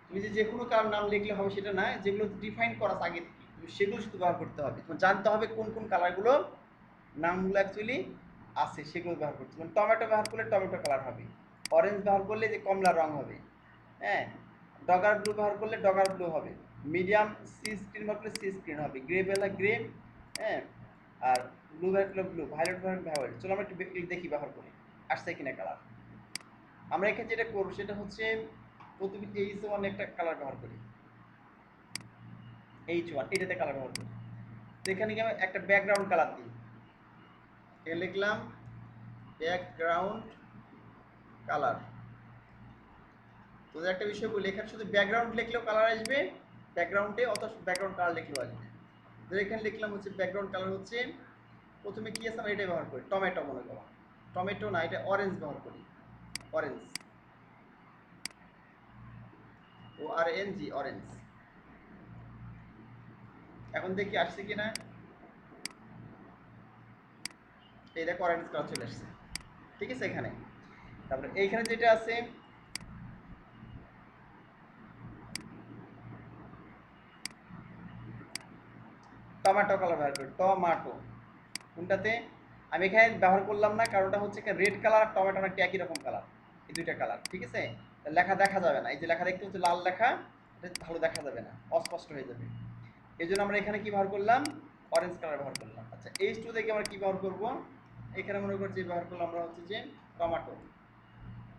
তুমি যে কোনো কালার নাম লিখলে হবে সেটা না, যেগুলো ডিফাইন করা আগে থেকে তুমি সেগুলো শুধু ব্যবহার করতে হবে। তোমার জানতে হবে কোন কোন কালারগুলো নামগুলো অ্যাকচুয়ালি আছে সেগুলো ব্যবহার করতে হবে। টমেটো ব্যবহার করলে টমেটো কালার হবে, অরেঞ্জ ব্যবহার করলে যে কমলা রং হবে, হ্যাঁ, ডগার ব্লু ব্যবহার করলে ডগার ব্লু হবে, মিডিয়াম সি স্ক্রিন ব্যবহার করলে সি স্ক্রিন হবে, গ্রে বেলা গ্রে, হ্যাঁ, আর ব্লু ব্যবহার করলে ব্লু, ভায়োলেট ব্যবহার ভায়োলেট। চলো আমরা একটু দেখি ব্যবহার করি আসছে কিনা কালার। আমরা এখানে যেটা করবো সেটা হচ্ছে প্রথমে H1 একটা কালার ব্যবহার করি, H1 এটাতে কালার ব্যবহার করি। তো এখানে কি আমি একটা ব্যাকগ্রাউন্ড কালার দিই, এখানে লিখলাম ব্যাকগ্রাউন্ড কালার। তো একটা বিষয় বলি, এখানে শুধু ব্যাকগ্রাউন্ড লিখলেও কালার আসবে ব্যাকগ্রাউন্ডে, অথবা ব্যাকগ্রাউন্ড কালার লিখলেও আসবে। তো এখানে লিখলাম হচ্ছে ব্যাকগ্রাউন্ড কালার হচ্ছে প্রথমে কি আছে আমরা এটাই ব্যবহার করি, টমেটো মনে করো, টমেটো না, এটা অরেঞ্জ ব্যবহার করি, অরেঞ্জ, ORNG, অরেঞ্জ। এখন দেখি আসছে কিনা, এই দেখো অরেঞ্জ কালার চলে আসছে। ঠিক আছে? এখানে তারপরে এইখানে যেটা আছে টমেটো কালার ব্যবহার করি, টমেটো। কোনটাতে আমি এখানে ব্যবহার করলাম না, কারণটা হচ্ছে রেড কালার আর টমেটো একটা একই রকম কালার, এই দুইটা কালার। ঠিক আছে? লেখা দেখা যাবে না, এই যে লেখা দেখতে হচ্ছে লাল লেখা, এটা ভালো দেখা যাবে না, অস্পষ্ট হয়ে যাবে। এই জন্য আমরা এখানে কি ব্যবহার করলাম, অরেঞ্জ কালার ব্যবহার করলাম। আচ্ছা, H2 থেকে আমরা কি ব্যবহার করব, এখানে মনে করছি ব্যবহার করলাম আমরা হচ্ছে যে টমেটো,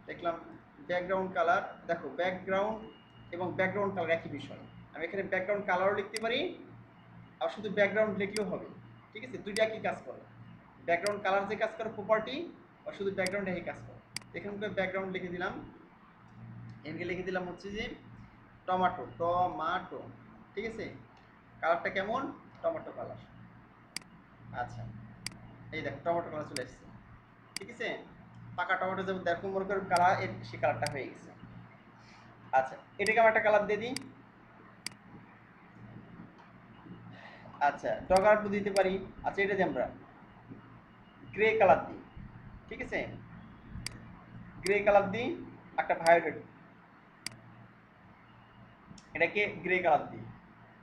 দেখলাম ব্যাকগ্রাউন্ড কালার। দেখো ব্যাকগ্রাউন্ড এবং ব্যাকগ্রাউন্ড কালার একই বিষয়, আমি এখানে ব্যাকগ্রাউন্ড কালারও লিখতে পারি আর শুধু ব্যাকগ্রাউন্ড লিখলেও হবে। ঠিক আছে? দুইটা একই কাজ করে, ব্যাকগ্রাউন্ড কালার যে কাজ করে প্রপার্টি, আর শুধু ব্যাকগ্রাউন্ডে এই কাজ করে। এখানকার ব্যাকগ্রাউন্ড লিখে দিলাম, এখানে লিখে দিলাম হচ্ছে যে টমেটো, টমাটো। ঠিক আছে? কালারটা কেমন, টমেটো কালার। আচ্ছা, এই দেখো টমেটো কালার চলে এসেছে। ঠিক আছে? পাকা টমেটো যেমন দেখো মনে করো কালার, সে কালারটা হয়ে গেছে। আচ্ছা, এটাকে আমরা একটা কালার দিয়ে দিই। আচ্ছা, ডগার ব্লু দিতে পারি। আচ্ছা, এটা দিয়ে আমরা গ্রে কালার দিই। ঠিক আছে? গ্রে কালার দিই, একটা ভায়োলেট, এটাকে গ্রে কালার দিই,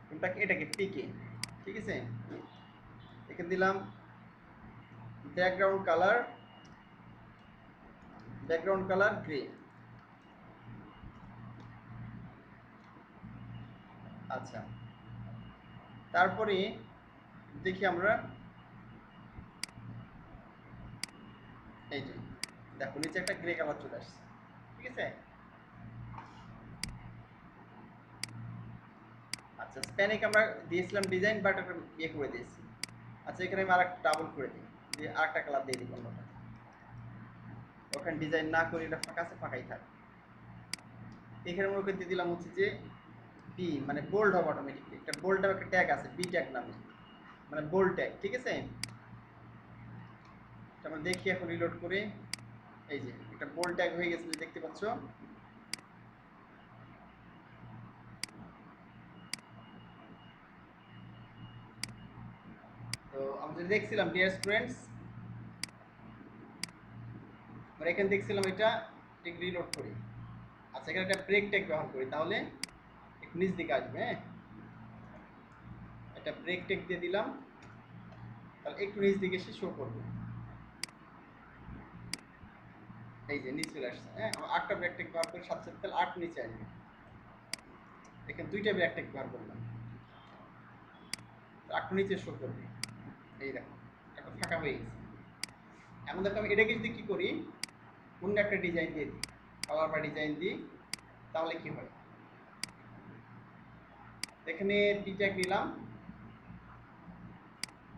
কোনটাকে, এটাকে পিকে। ঠিক আছে? এখানে দিলাম background colour, background colour grey. আচ্ছা, তারপরে দেখি আমরা, এই যে দেখো নিচে একটা গ্রে কালার চলে আসছে। ঠিক আছে? আচ্ছা, স্প্যানিক আমরা দিয়েছিলাম ডিজাইন, বাট একটা ইয়ে করে দিয়েছি। আচ্ছা, এখানে আমি আরেকটা ডাবল করে দিই, দিয়ে আরেকটা কালার দিয়ে দিই অন্যটা, ওখানে ডিজাইন না করে এটা ফাঁকা আছে, ফাঁকাই থাক। এখানে মনে করে দিয়ে দিলাম হচ্ছে যে বি, মানে বোল্ড হবে অটোমেটিকলি, একটা বোল্ড একটা ট্যাগ আছে বি ট্যাগ নামে, মানে বোল্ড ট্যাগ। ঠিক আছে? আমরা দেখি এখন রিলোড করে, এই যে একটা বোল্ড ট্যাগ হয়ে গেছে, দেখতে পাচ্ছ। তো আমরা দেখছিলাম ডিয়ার স্টুডেন্টস, আমরা এখানে দেখছিলাম এটা, রিলোড করি। আচ্ছা, এখানে একটা ব্রেক ট্যাগ ব্যবহার করি, তাহলে একটু নিচ দিকে আসবে। হ্যাঁ, একটা ব্রেক ট্যাগ দিয়ে দিলাম, তাহলে একটু নিচ দিকে এসে শো করবে। এই যে নিচে চলে আসছে। হ্যাঁ, আমরা 8টা ব্রেক ট্যাগ ব্যবহার করি, সাথে সাথে তাহলে 8 নিচে আসবে। এখানে 2টা ব্রেক ট্যাগ ব্যবহার করলাম, 8 নিচে শো করবে। এই দেখো একটা ফাঁকা হয়ে গেছে। এখন দেখো আমি এটাকে যদি কি করি, অন্য একটা ডিজাইন দিয়ে দিই, কালার বা ডিজাইন দিই, তাহলে কি হয়, এখানে টি ট্যাগ নিলাম,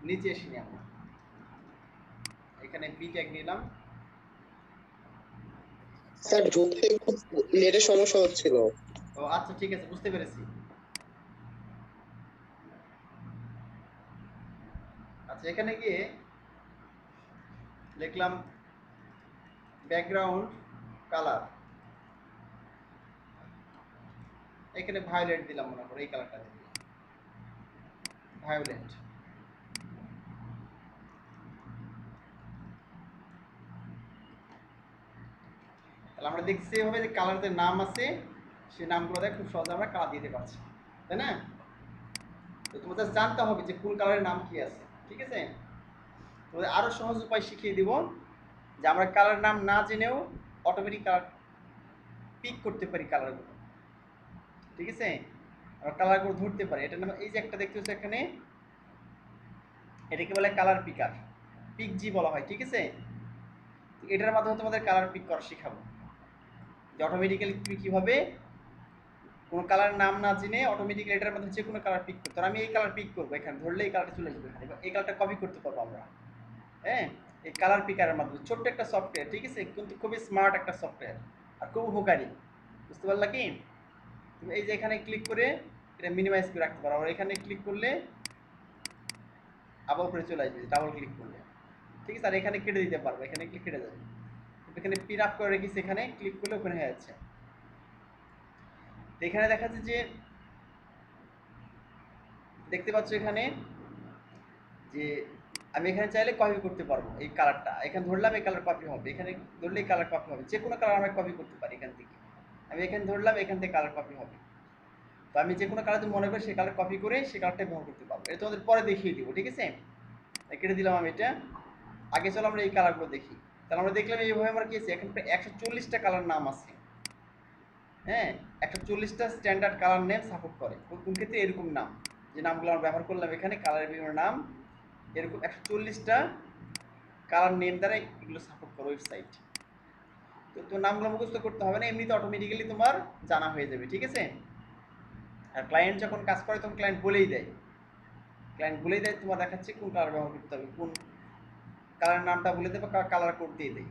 নিচে এসে নিই আমরা, এখানে বি ট্যাগ নিলাম। স্যার ঢুকতে নেটের সমস্যা হচ্ছিল। ও আচ্ছা, ঠিক আছে, বুঝতে পেরেছি। আচ্ছা, এখানে গিয়ে লিখলাম ব্যাকগ্রাউন্ড কালার, এখানে ভায়োলেট দিলাম, মনে করো এই কালারটা দিলাম ভায়োলেট। তাহলে আমরা দেখছি এভাবে যে কালারদের নাম আছে, সেই নামগুলো দিয়ে খুব সহজে আমরা কালার দিতে পারছি, তাই না? তো তোমাদের জানতে হবে যে কোন কালারের নাম কি আছে, ঠিক আছে? তোমাদের আরো সহজ উপায় শিখিয়ে দিব যে আমরা কালার নাম না জেনেও অটোমেটিক কালার পিক করতে পারি কালারগুলো, ঠিক আছে? আমরা কালারগুলো ধরতে পারি। এটার নাম এই যে একটা দেখতে হচ্ছে এখানে, এটাকে বলে কালার পিকার, পিক জি বলা হয়, ঠিক আছে? এটার মাধ্যমে তোমাদের কালার পিক করা শেখাবো, যে অটোমেটিক্যালি তুমি কীভাবে কোনো কালার নাম না জেনে অটোমেটিক্যালি এটার মধ্যে যে কোনো কালার পিক করতে পারো। আমি এই কালার পিক করবো, এখানে ধরলে এই কালারটা চলে যাবে এখানে, এই কালারটা কপি করতে পারবো আমরা, হ্যাঁ? এই কালার পিকারের মাধ্যমে, ছোট্ট একটা সফটওয়্যার, ঠিক আছে? কিন্তু খুবই স্মার্ট একটা সফটওয়্যার আর খুব উপকারী, বুঝতে পারলা কি? তুমি এই যে এখানে ক্লিক করে এটা মিনিমাইজ করে রাখতে পারো, আর এখানে ক্লিক করলে আবার উপরে চলে আসবে ডাবল ক্লিক করলে, ঠিক আছে? আর এখানে কেটে দিতে পারবো, এখানে ক্লিক কেটে যাবে, এখানে পিন আপ করে রেখেছি, এখানে ক্লিক করলে ওপেন হয়ে যাচ্ছে। এখানে দেখা যাচ্ছে যে দেখতে পাচ্ছ এখানে যে আমি এখানে চাইলে কপি করতে পারবো এই কালারটা, এখানে ধরলাম এই কালার কপি হবে, এখানে ধরলে এই কালার কপি হবে, যে কোনো কালার আমি কপি করতে পারি এখান থেকে। আমি এখানে ধরলাম এখান থেকে কালার কপি হবে, তো আমি যে কোনো কালার মনে করি সেই কালার কপি করে সেই কালারটা ব্যবহার করতে পারবো। এটা তোমাদের পরে দেখিয়ে দিব, ঠিক আছে? কেটে দিলাম আমি এটা। আগে চলো আমরা এই কালারগুলো দেখি। তাহলে আমরা দেখলাম এইভাবে আমরা কি আছে, এখন প্রায় 140টা কালার নাম আছে, হ্যাঁ? 140টা স্ট্যান্ডার্ড কালার নেম সাপোর্ট করে। কোন ক্ষেত্রে এরকম নাম, যে নামগুলো আমরা ব্যবহার করলাম এখানে কালারের বিভিন্ন নাম, এরকম 140টা কালার নেম দ্বারা এগুলো সাপোর্ট করে ওয়েবসাইট। তো নামগুলো মুখস্থ করতে হবে না, এমনিতে অটোমেটিক্যালি তোমার জানা হয়ে যাবে, ঠিক আছে? আর ক্লায়েন্ট যখন কাজ করে তখন ক্লায়েন্ট বলেই দেয়, তোমার দেখাচ্ছে কোন কালার ব্যবহার করতে হবে, কোন কালার নামটা বলে দেবে, কালার কোড দিয়ে দেয়।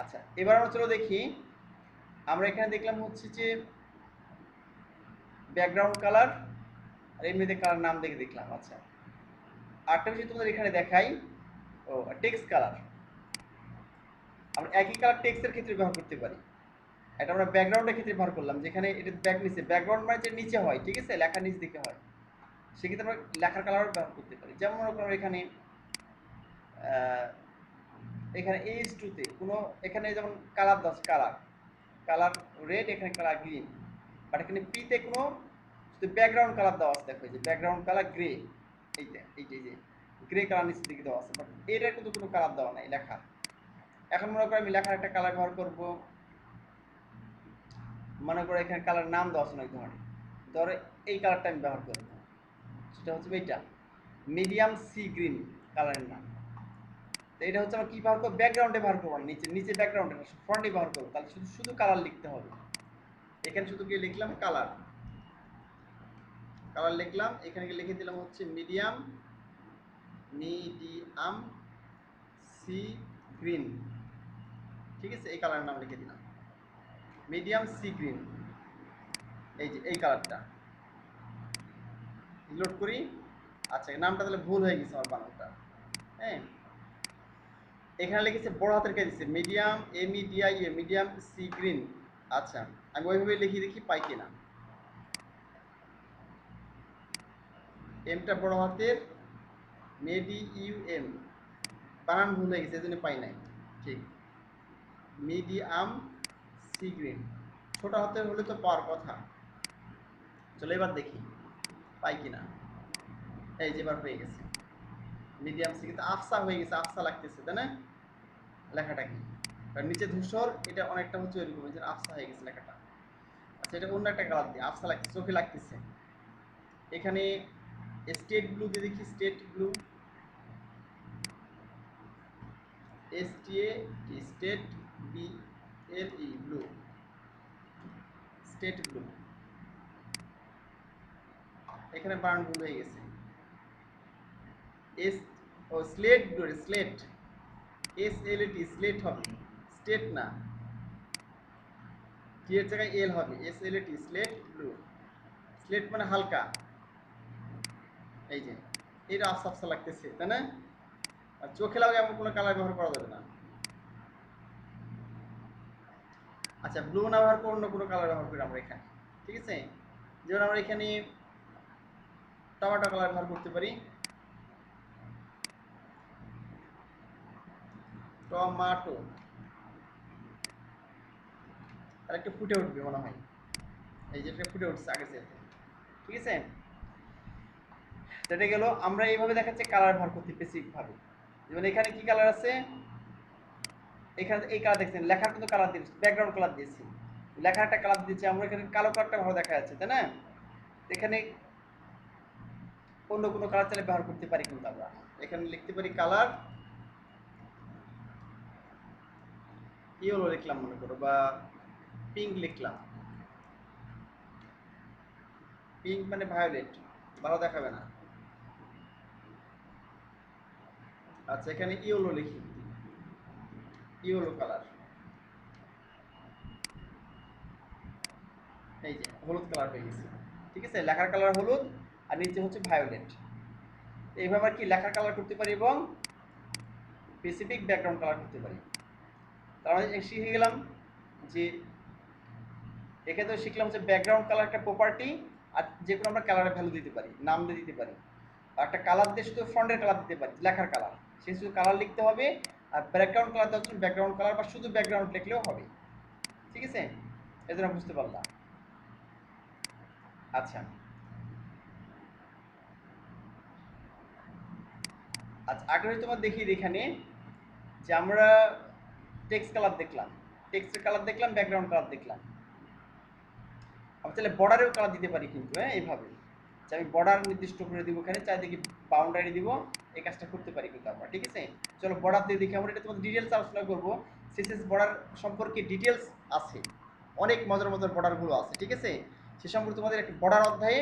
আচ্ছা, এবার আমরা চলো দেখি, আমরা এখানে দেখলাম হচ্ছে যে ব্যাকগ্রাউন্ড কালার আর এমনিতে কালার নাম দেখে দেখলাম। আচ্ছা, আরেকটা বিষয় তোমাদের এখানে দেখাই, ও টেক্সট কালার। আমরা একই কালার টেক্সটের ক্ষেত্রে ব্যবহার করতে পারি। এটা আমরা ব্যাকগ্রাউন্ডের ক্ষেত্রে ব্যবহার করলাম, যেখানে এটা ব্যাক নিচে, ব্যাকগ্রাউন্ড মানে যে নিচে হয়, ঠিক আছে? লেখার নিচ দিকে হয়, সেক্ষেত্রে আমরা লেখার কালারও ব্যবহার করতে পারি। যেমন মনে করো এখানে এখানে এইচ টুতে কোনো, এখানে যেমন কালার দাও, কালার কালার রেড, এখানে কালার গ্রিন, বাট এখানে পিতে কোনো শুধু ব্যাকগ্রাউন্ড কালার দেওয়া আছে, দেখো এই যে ব্যাকগ্রাউন্ড কালার গ্রে, এইটা এই যে গ্রে কালার নিচের দিকে দেওয়া আছে, বাট এটার কিন্তু কোনো কালার দেওয়া নাই লেখার। এখন মনে করো আমি লেখার একটা কালার ব্যবহার করবো, মনে করো এখানে কালার নাম দেওয়া আছে অনেক ধরনের, ধরো এই কালারটা আমি ব্যবহার করবো, সেটা হচ্ছে এইটা মিডিয়াম সি গ্রিন কালারের নাম। তো এটা হচ্ছে আমরা কি ব্যবহার করবো, ব্যাকগ্রাউন্ডে ব্যবহার করবো, নিচে নিচে ব্যাকগ্রাউন্ডে ফ্রন্টে ব্যবহার করবো, তাহলে শুধু শুধু কালার লিখতে হবে। এখানে শুধু গিয়ে লিখলাম কালার, কালার লিখলাম, এখানে গিয়ে লিখে দিলাম হচ্ছে মিডিয়াম সি গ্রিন, ঠিক আছে? এই কালারের নাম লিখে দিলাম মিডিয়াম সি গ্রিন, এই যে এই কালারটা লোড করি। আচ্ছা, নামটা তাহলে ভুল হয়ে গেছে আমার বানানটা, হ্যাঁ? এখানে লিখেছে বড় হাতের কাজ দিচ্ছে medium MEDIA medium sea green. আচ্ছা, আমি ওইভাবে লিখে দেখি পাই কিনা। এমটা বড় হাতের, MEDIUM, বানান ভুল হয়ে গেছে, এই জন্য পাই নাই। ঠিক, মিডিয়াম সি গ্রিন, ছোট হাতের হলে তো পাওয়ার কথা। চলো এবার দেখি পাই কিনা। এই যে এবার পেয়ে গেছে মিডিয়াম সি, কিন্তু আফসা হয়ে গেছে, আফসা লাগতেছে, তাই না? লেখাটা কি, কারণ নিচে ধূসর, এটা অনেকটা হচ্ছে ওইরকম, যে আফসা হয়ে গেছে লেখাটা। আচ্ছা, এটা অন্য একটা কালার দিয়ে, আফসা লাগছে, চোখে লাগতেছে। এখানে স্টেট ব্লু দিয়ে দেখি, state blue, state BLE blue, state blue, এখানে বানান ভুল হয়ে গেছে। এস, ও slate blue, slate SLAT, slate হবে, স্টেট না, টি এর জায়গায় এল হবে, SLAT, স্লেট ব্লু, স্লেট মানে হালকা, এই যে এটা আফসা আফসা লাগতেছে, তাই না? আর চোখে লাগে এমন কোনো কালার ব্যবহার করা যাবে না। আচ্ছা, ব্লু না ব্যবহার করে অন্য কোনো কালার ব্যবহার করি আমরা এখানে, ঠিক আছে? যেমন আমরা এখানে টমেটো কালার ব্যবহার করতে পারি, টমাটো, আর একটু ফুটে উঠবে মনে হয়, এই যেটা ফুটে উঠছে আগে থেকে, ঠিক আছে? সেটা গেল, আমরা এইভাবে দেখাচ্ছে কালার ব্যবহার করতে স্পেসিফিক ভাবে। যেমন এখানে কি কালার আছে, এখানে এই কালার দেখছেন, লেখার কিন্তু কালার দিয়েছি, ব্যাকগ্রাউন্ড কালার দিয়েছি, লেখার একটা কালার দিয়েছি আমরা, এখানে কালো কালারটা ভালো দেখা যাচ্ছে, তাই না? এখানে অন্য কোনো কালার চাইলে ব্যবহার করতে পারি, কিন্তু আমরা এখানে লিখতে পারি কালার ইয়েলো লিখলাম মনে করো, বা পিঙ্ক লিখলাম, পিঙ্ক মানে ভায়োলেট, ভালো দেখাবে না। আচ্ছা, এখানে ইয়েলো লিখি, ইয়েলো কালার, এই যে হলুদ কালার হয়ে গেছে, ঠিক আছে? লেখার কালার হলুদ আর নিচে হচ্ছে ভায়োলেট। এইভাবে আর কি লেখার কালার করতে পারি এবং স্পেসিফিক ব্যাকগ্রাউন্ড কালার করতে পারি। তার মানে শিখে গেলাম যে এখানে তো শিখলাম যে ব্যাকগ্রাউন্ড কালার একটা প্রপার্টি, আর যে কোনো আমরা কালারের ভ্যালু দিতে পারি, নাম দিয়ে দিতে পারি। আর একটা কালার দিয়ে শুধু ফন্টের কালার দিতে পারি, লেখার কালার, সে শুধু কালার লিখতে হবে। আর ব্যাকগ্রাউন্ড কালার দেওয়ার জন্য ব্যাকগ্রাউন্ড কালার বা শুধু ব্যাকগ্রাউন্ড লিখলেও হবে, ঠিক আছে? এই জন্য বুঝতে পারলাম। আচ্ছা আচ্ছা, আগে তোমার দেখি এখানে যে আমরা টেক্সট কালার দেখলাম, টেক্সটের কালার দেখলাম, ব্যাকগ্রাউন্ড কালার দেখলাম। আমি তাহলে বর্ডারেও কালার দিতে পারি কিন্তু, হ্যাঁ, এইভাবে যে আমি বর্ডার নির্দিষ্ট করে দিব, এখানে চাই দেখি বাউন্ডারি দিব, এই কাজটা করতে পারি কিন্তু আমরা, ঠিক আছে? চলো বর্ডার দিয়ে দেখি আমরা, এটা তোমাদের ডিটেলস আলোচনা করবো। সিএসএস বর্ডার সম্পর্কে ডিটেলস আছে, অনেক মজার মজার বর্ডারগুলো আছে, ঠিক আছে? সে সম্পর্কে তোমাদের একটা বর্ডার অধ্যায়ে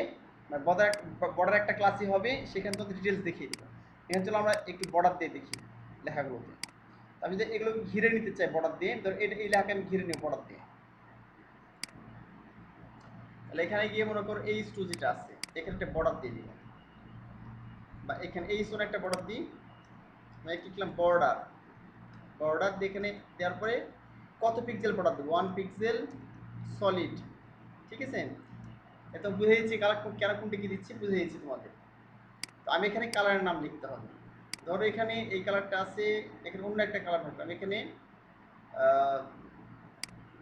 বর্ডার বর্ডার একটা ক্লাসই হবে, সেখানে তোমাদের ডিটেলস দেখিয়ে দেবো। এখানে চলো আমরা একটু বর্ডার দিয়ে দেখি লেখাগুলোতে। আমি যদি এগুলো ঘিরে নিতে চাই বর্ডার দিয়ে, ধর এই লেখাকে আমি ঘিরে নেব বর্ডার দিয়ে, তাহলে এখানে গিয়ে মনে করো এই টু যেটা আছে, এখানে একটা বর্ডার দিয়ে দিব, বা এখানে এই জন্য একটা বর্ডার দিই, মানে লিখলাম বর্ডার, বর্ডার দিয়ে এখানে দেওয়ার পরে কত পিক্সেল বর্ডার দেবো, 1 পিক্সেল সলিড, ঠিক আছে? এত বুঝে দিচ্ছি কালার কেন কোনটা কি দিচ্ছি, বুঝে দিচ্ছি তোমাদের। তো আমি এখানে কালারের নাম লিখতে হবে, ধরো এখানে এই কালারটা আছে, এখানে অন্য একটা কালার থাকবে, আমি এখানে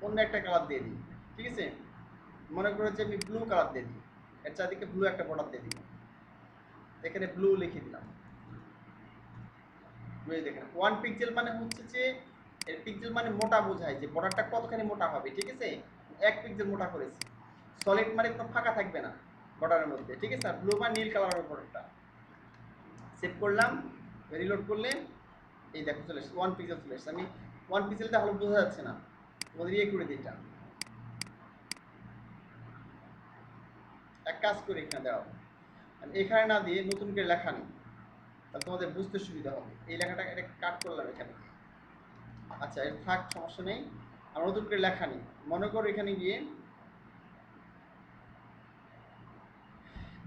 অন্য একটা কালার দিয়ে দিই, ঠিক আছে? মনে করো যে আমি ব্লু কালার দিয়ে দিই, এর চারদিকে ব্লু একটা বর্ডার দিয়ে দিই, এখানে ব্লু লিখে দিলাম। দেখেন 1 পিক্সেল মানে হচ্ছে যে, এর পিক্সেল মানে মোটা বোঝায়, যে বর্ডারটা কতখানি মোটা হবে, ঠিক আছে? 1 পিক্সেল মোটা করেছি। সলিড মানে কোনো ফাঁকা থাকবে না বর্ডারের মধ্যে, ঠিক আছে? আর ব্লু বা নীল কালারের বর্ডারটা সেভ করলাম, রিলোড করলে এই দেখো চলে এসেছে, 1 পিক্সেল চলে এসেছে। আমি 1 পিক্সেলটা ভালো বোঝা যাচ্ছে না, তোমাদের ইয়ে করে দিই, এটা এক কাজ করে এখানে দাও, আমি এখানে না দিয়ে নতুন করে লেখা নিই, তাহলে তোমাদের বুঝতে সুবিধা হবে। এই লেখাটা এটা কাট করলাম এখানে, আচ্ছা এর থাক, সমস্যা নেই। আমরা নতুন করে লেখা নিই, মনে করো এখানে গিয়ে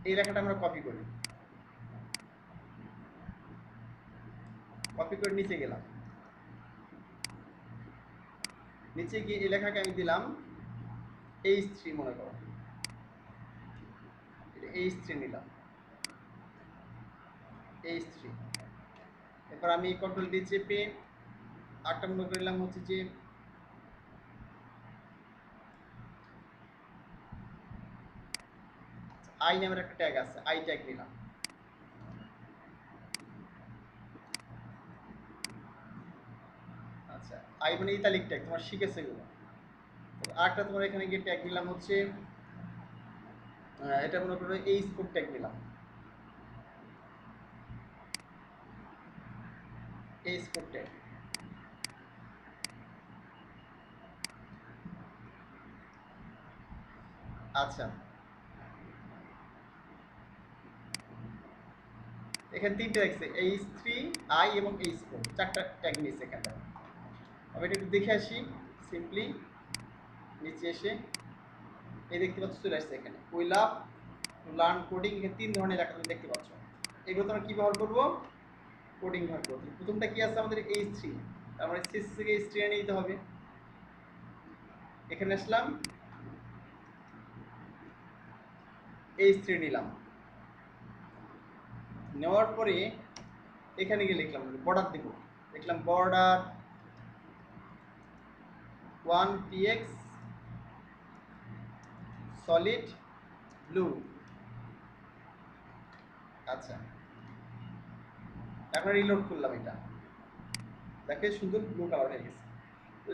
এই লেখাটা আমরা কপি করি, কপি করে নিচে গেলাম, নিচে গিয়ে এই লেখাকে আমি দিলাম H3, মনে করো H3 নিলাম, H3। এরপর আমি কন্ট্রোল ডি চেপে আটটা মনে করলাম হচ্ছে যে আই নামের একটা ট্যাগ আছে, আই ট্যাগ নিলাম। আচ্ছা, আই মানে ইতালিক ট্যাগ, তোমার শিখেছে এগুলো। আরেকটা তোমার এখানে গিয়ে ট্যাগ নিলাম হচ্ছে, এটা মনে করো এই স্কোপ ট্যাগ নিলাম, এই স্কোপ ট্যাগ। আচ্ছা, এখানে তিনটে দেখছে, H3, আই এবং H4, চারটা ট্যাগ নিয়েছে এখানটা। আমি এটা একটু দেখে আসি সিম্পলি, নিচে এসে এই দেখতে পাচ্ছ চলে আসছে এখানে, we love to learn coding, এখানে 3 ধরনের লেখা তুমি দেখতে পাচ্ছ। এগুলো তো আমরা কি ব্যবহার করবো, কোডিং ব্যবহার করবো। প্রথমটা কি আছে আমাদের H3, তার মানে CSS থেকে H3 এনে নিতে হবে। এখানে আসলাম, H3 নিলাম, নেওয়ার পরে এখানে গিয়ে লিখলাম বর্ডার দিব, লিখলাম বর্ডার 1px সলিড ব্লু। আচ্ছা, এখন রিলোড করলাম, এটা দেখে সুন্দর ব্লু কালার হয়ে গেছে।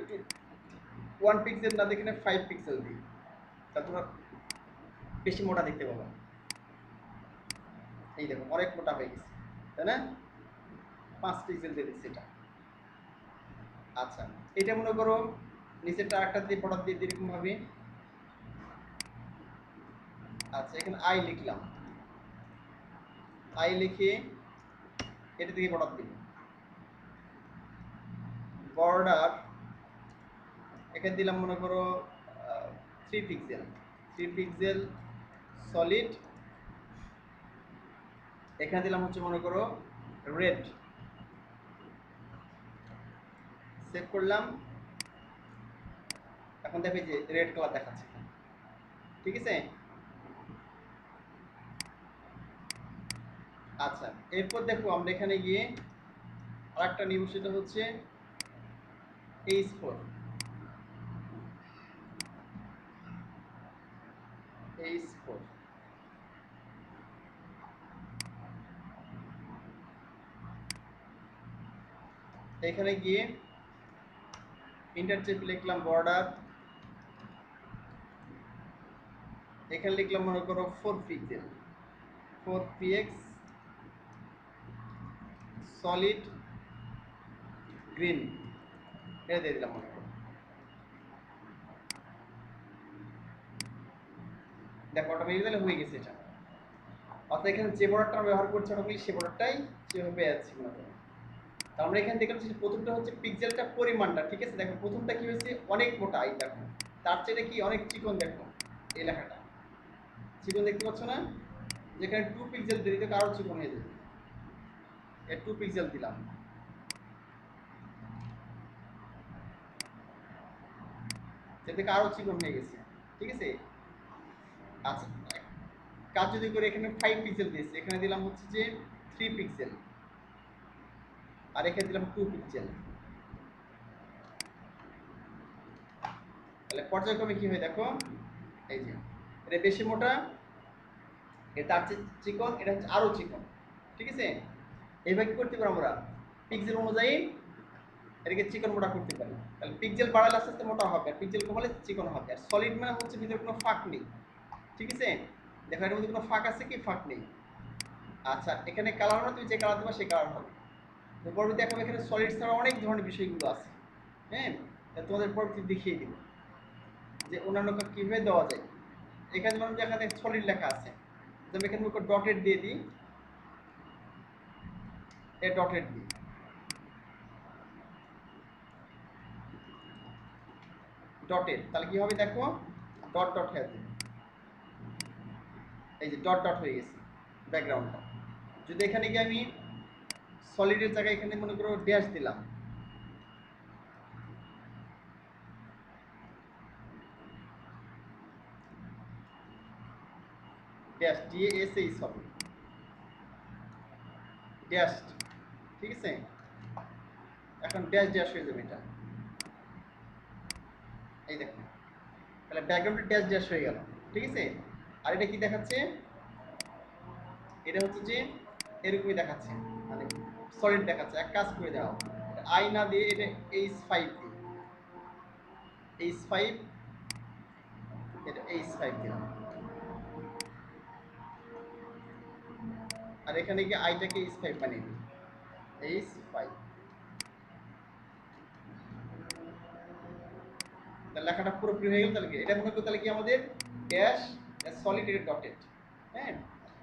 একটু 1 পিক্সেল না দেখে 5 পিক্সেল দিই, তাহলে তোমরা বেশি মোটা দেখতে পাবো। এই দেখো অনেক মোটা হয়ে গেছে, তাই না? 5 পিক্সেল দিয়ে দিচ্ছি এটা। আচ্ছা, এটা মনে করো নিচেরটা আরেকটা দিয়ে বর্ডার দিয়ে এরকম ভাবে। আচ্ছা, এখানে আই লিখলাম, আই লিখে এটা থেকে বর্ডার দিব, বর্ডার এখানে দিলাম মনে করো 3 পিক্সেল, 3 পিক্সেল সলিড। এখানে দিলাম হচ্ছে মনে করো রেড। সেভ করলাম, এখন দেখো যে রেড কালার দেখাচ্ছে, ঠিক আছে? আচ্ছা, এরপর দেখো আমরা এখানে গিয়ে আরেকটা নিব, সেটা হচ্ছে H4, H4 এখানে গিয়ে ইন্টারচেপ লিখলাম বর্ডার, এখানে লিখলাম মনে করো 4 পিক্সেল, 4px সলিড গ্রিন, এটা দিয়ে দিলাম মনে করো। দেখো অটোমেটিক তাহলে হয়ে গেছে এটা। অর্থাৎ এখানে যে বর্ডারটা আমরা ব্যবহার করছি অটোমেটিক সে বর্ডারটাই সেভাবে পেয়ে যাচ্ছি মনে করো। তো আমরা এখানে দেখলাম যে প্রথমটা হচ্ছে পিক্সেলটা পরিমাণটা, ঠিক আছে? দেখো প্রথমটা কি হয়েছে অনেক মোটা, এই দেখো তার চেয়ে কি অনেক চিকন, দেখো এই লেখাটা চিকন দেখতে পাচ্ছ না? যেখানে 2 পিক্সেল দিয়ে দিতে আরো চিকন হয়ে যাবে, 2 পিক্সেল দিলাম, সেটা থেকে আরো চিকন হয়ে গেছে, ঠিক আছে? আচ্ছা, কাজ যদি করে এখানে 5 পিক্সেল দিয়েছি, এখানে দিলাম হচ্ছে যে 3 পিক্সেল, আর এখানে দিলাম 2 পিক্সেল। তাহলে পর্যায়ক্রমে কি হয় দেখো, এই যে এটা বেশি মোটা, এটা তার চেয়ে চিকন, এটা হচ্ছে আরো চিকন, ঠিক আছে? এইভাবে কি করতে পারি আমরা, পিক্সেল অনুযায়ী এটাকে চিকন মোটা করতে পারি। তাহলে পিক্সেল বাড়ালে আস্তে আস্তে মোটা হবে, আর পিক্সেল কমালে চিকন হবে। আর সলিড মানে হচ্ছে ভিতরে কোনো ফাঁক নেই, ঠিক আছে? দেখো এর মধ্যে কোনো ফাঁক আছে কি, ফাঁক নেই। আচ্ছা, এখানে কালার না, তুমি যে কালার দেবা সেই কালার হবে। পরবর্তী দেখাবো এখানে সলিড ছাড়া অনেক ধরনের বিষয়গুলো আছে, হ্যাঁ? তোমাদের পরবর্তী দেখিয়ে দিব যে অন্যান্য কীভাবে দেওয়া যায়। এখানে যেমন এখানে সলিড লেখা আছে, যেমন এখানে ডটেড দিয়ে দিই, এ ডটেড দিই, ডটেড, তাহলে কি হবে দেখো ডট ডট হয়ে যাবে, এই যে ডট ডট হয়ে গেছে ব্যাকগ্রাউন্ডটা। যদি এখানে গিয়ে আমি সলিডের জায়গায় এখানে মনে করো ড্যাশ দিলাম, ড্যাশ DASH হবে, ড্যাশ, ঠিক আছে? এখন ড্যাশ ড্যাশ হয়ে যাবে এটা, এই দেখো তাহলে ব্যাকগ্রাউন্ডে ড্যাশ ড্যাশ হয়ে গেল, ঠিক আছে? আর এটা কি দেখাচ্ছে, এটা হচ্ছে যে এরকমই দেখাচ্ছে, মানে সলিড দেখাচ্ছে। এক কাজ করে দাও, আই না দিয়ে এটা H5 দিই, H5, এটা H5 দিলাম, আর এখানে গিয়ে আইটাকে H5 বানিয়ে দিই, H5, তাহলে লেখাটা পুরোপুরি হয়ে গেল। তাহলে কি এটা মনে করো, তাহলে কি আমাদের ড্যাশ সলিড এটা ডটেড, হ্যাঁ?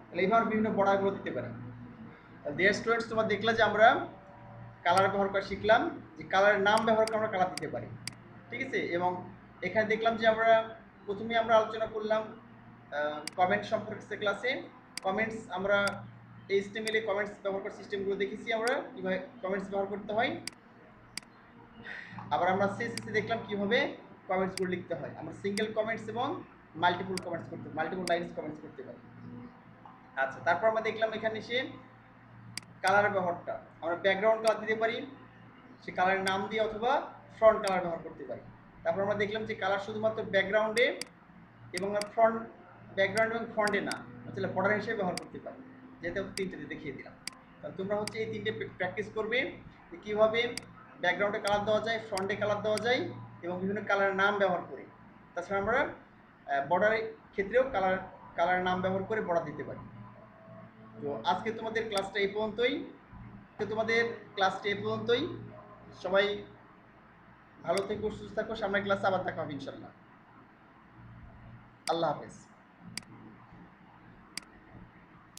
তাহলে এইভাবে বিভিন্ন বর্ডারগুলো দিতে পারি। ডিয়ার স্টুডেন্টস, তোমরা দেখলে যে আমরা কালার ব্যবহার করা শিখলাম, যে কালারের নাম ব্যবহার করে আমরা কালার দিতে পারি, ঠিক আছে? এবং এখানে দেখলাম যে আমরা প্রথমে আমরা আলোচনা করলাম কমেন্ট সম্পর্কে ক্লাসে। কমেন্টস আমরা HTML এ কমেন্টস ব্যবহার করার সিস্টেমগুলো দেখেছি আমরা কীভাবে কমেন্টস ব্যবহার করতে হয়। আবার আমরা CSS এ দেখলাম কীভাবে কমেন্টসগুলো লিখতে হয়। আমরা সিঙ্গেল কমেন্টস এবং মাল্টিপল কমেন্টস করতে মাল্টিপল লাইনস কমেন্টস করতে পারি। আচ্ছা, তারপর আমরা দেখলাম এখানে এসে কালারের ব্যবহারটা। আমরা ব্যাকগ্রাউন্ড কালার দিতে পারি, সে কালারের নাম দিয়ে, অথবা ফ্রন্ট কালার ব্যবহার করতে পারি। তারপর আমরা দেখলাম যে কালার শুধুমাত্র ব্যাকগ্রাউন্ডে এবং ফ্রন্ট, ব্যাকগ্রাউন্ড এবং ফ্রন্টে না, তাহলে বর্ডার হিসেবে ব্যবহার করতে পারি, যেহেতু তিনটেতে দেখিয়ে দিলাম। তাহলে তোমরা হচ্ছে এই তিনটে প্র্যাকটিস করবে যে কীভাবে ব্যাকগ্রাউন্ডে কালার দেওয়া যায়, ফ্রন্টে কালার দেওয়া যায় এবং বিভিন্ন কালারের নাম ব্যবহার করে। তাছাড়া আমরা বর্ডারের ক্ষেত্রেও কালারের নাম ব্যবহার করে বর্ডার দিতে পারি। তো আজকে তোমাদের ক্লাসটা এই পর্যন্তই। সবাই ভালো থেকো, সুস্থ থাকো। সামনের ক্লাসে আবার দেখা হবে ইনশাল্লাহ। আল্লাহ হাফেজ।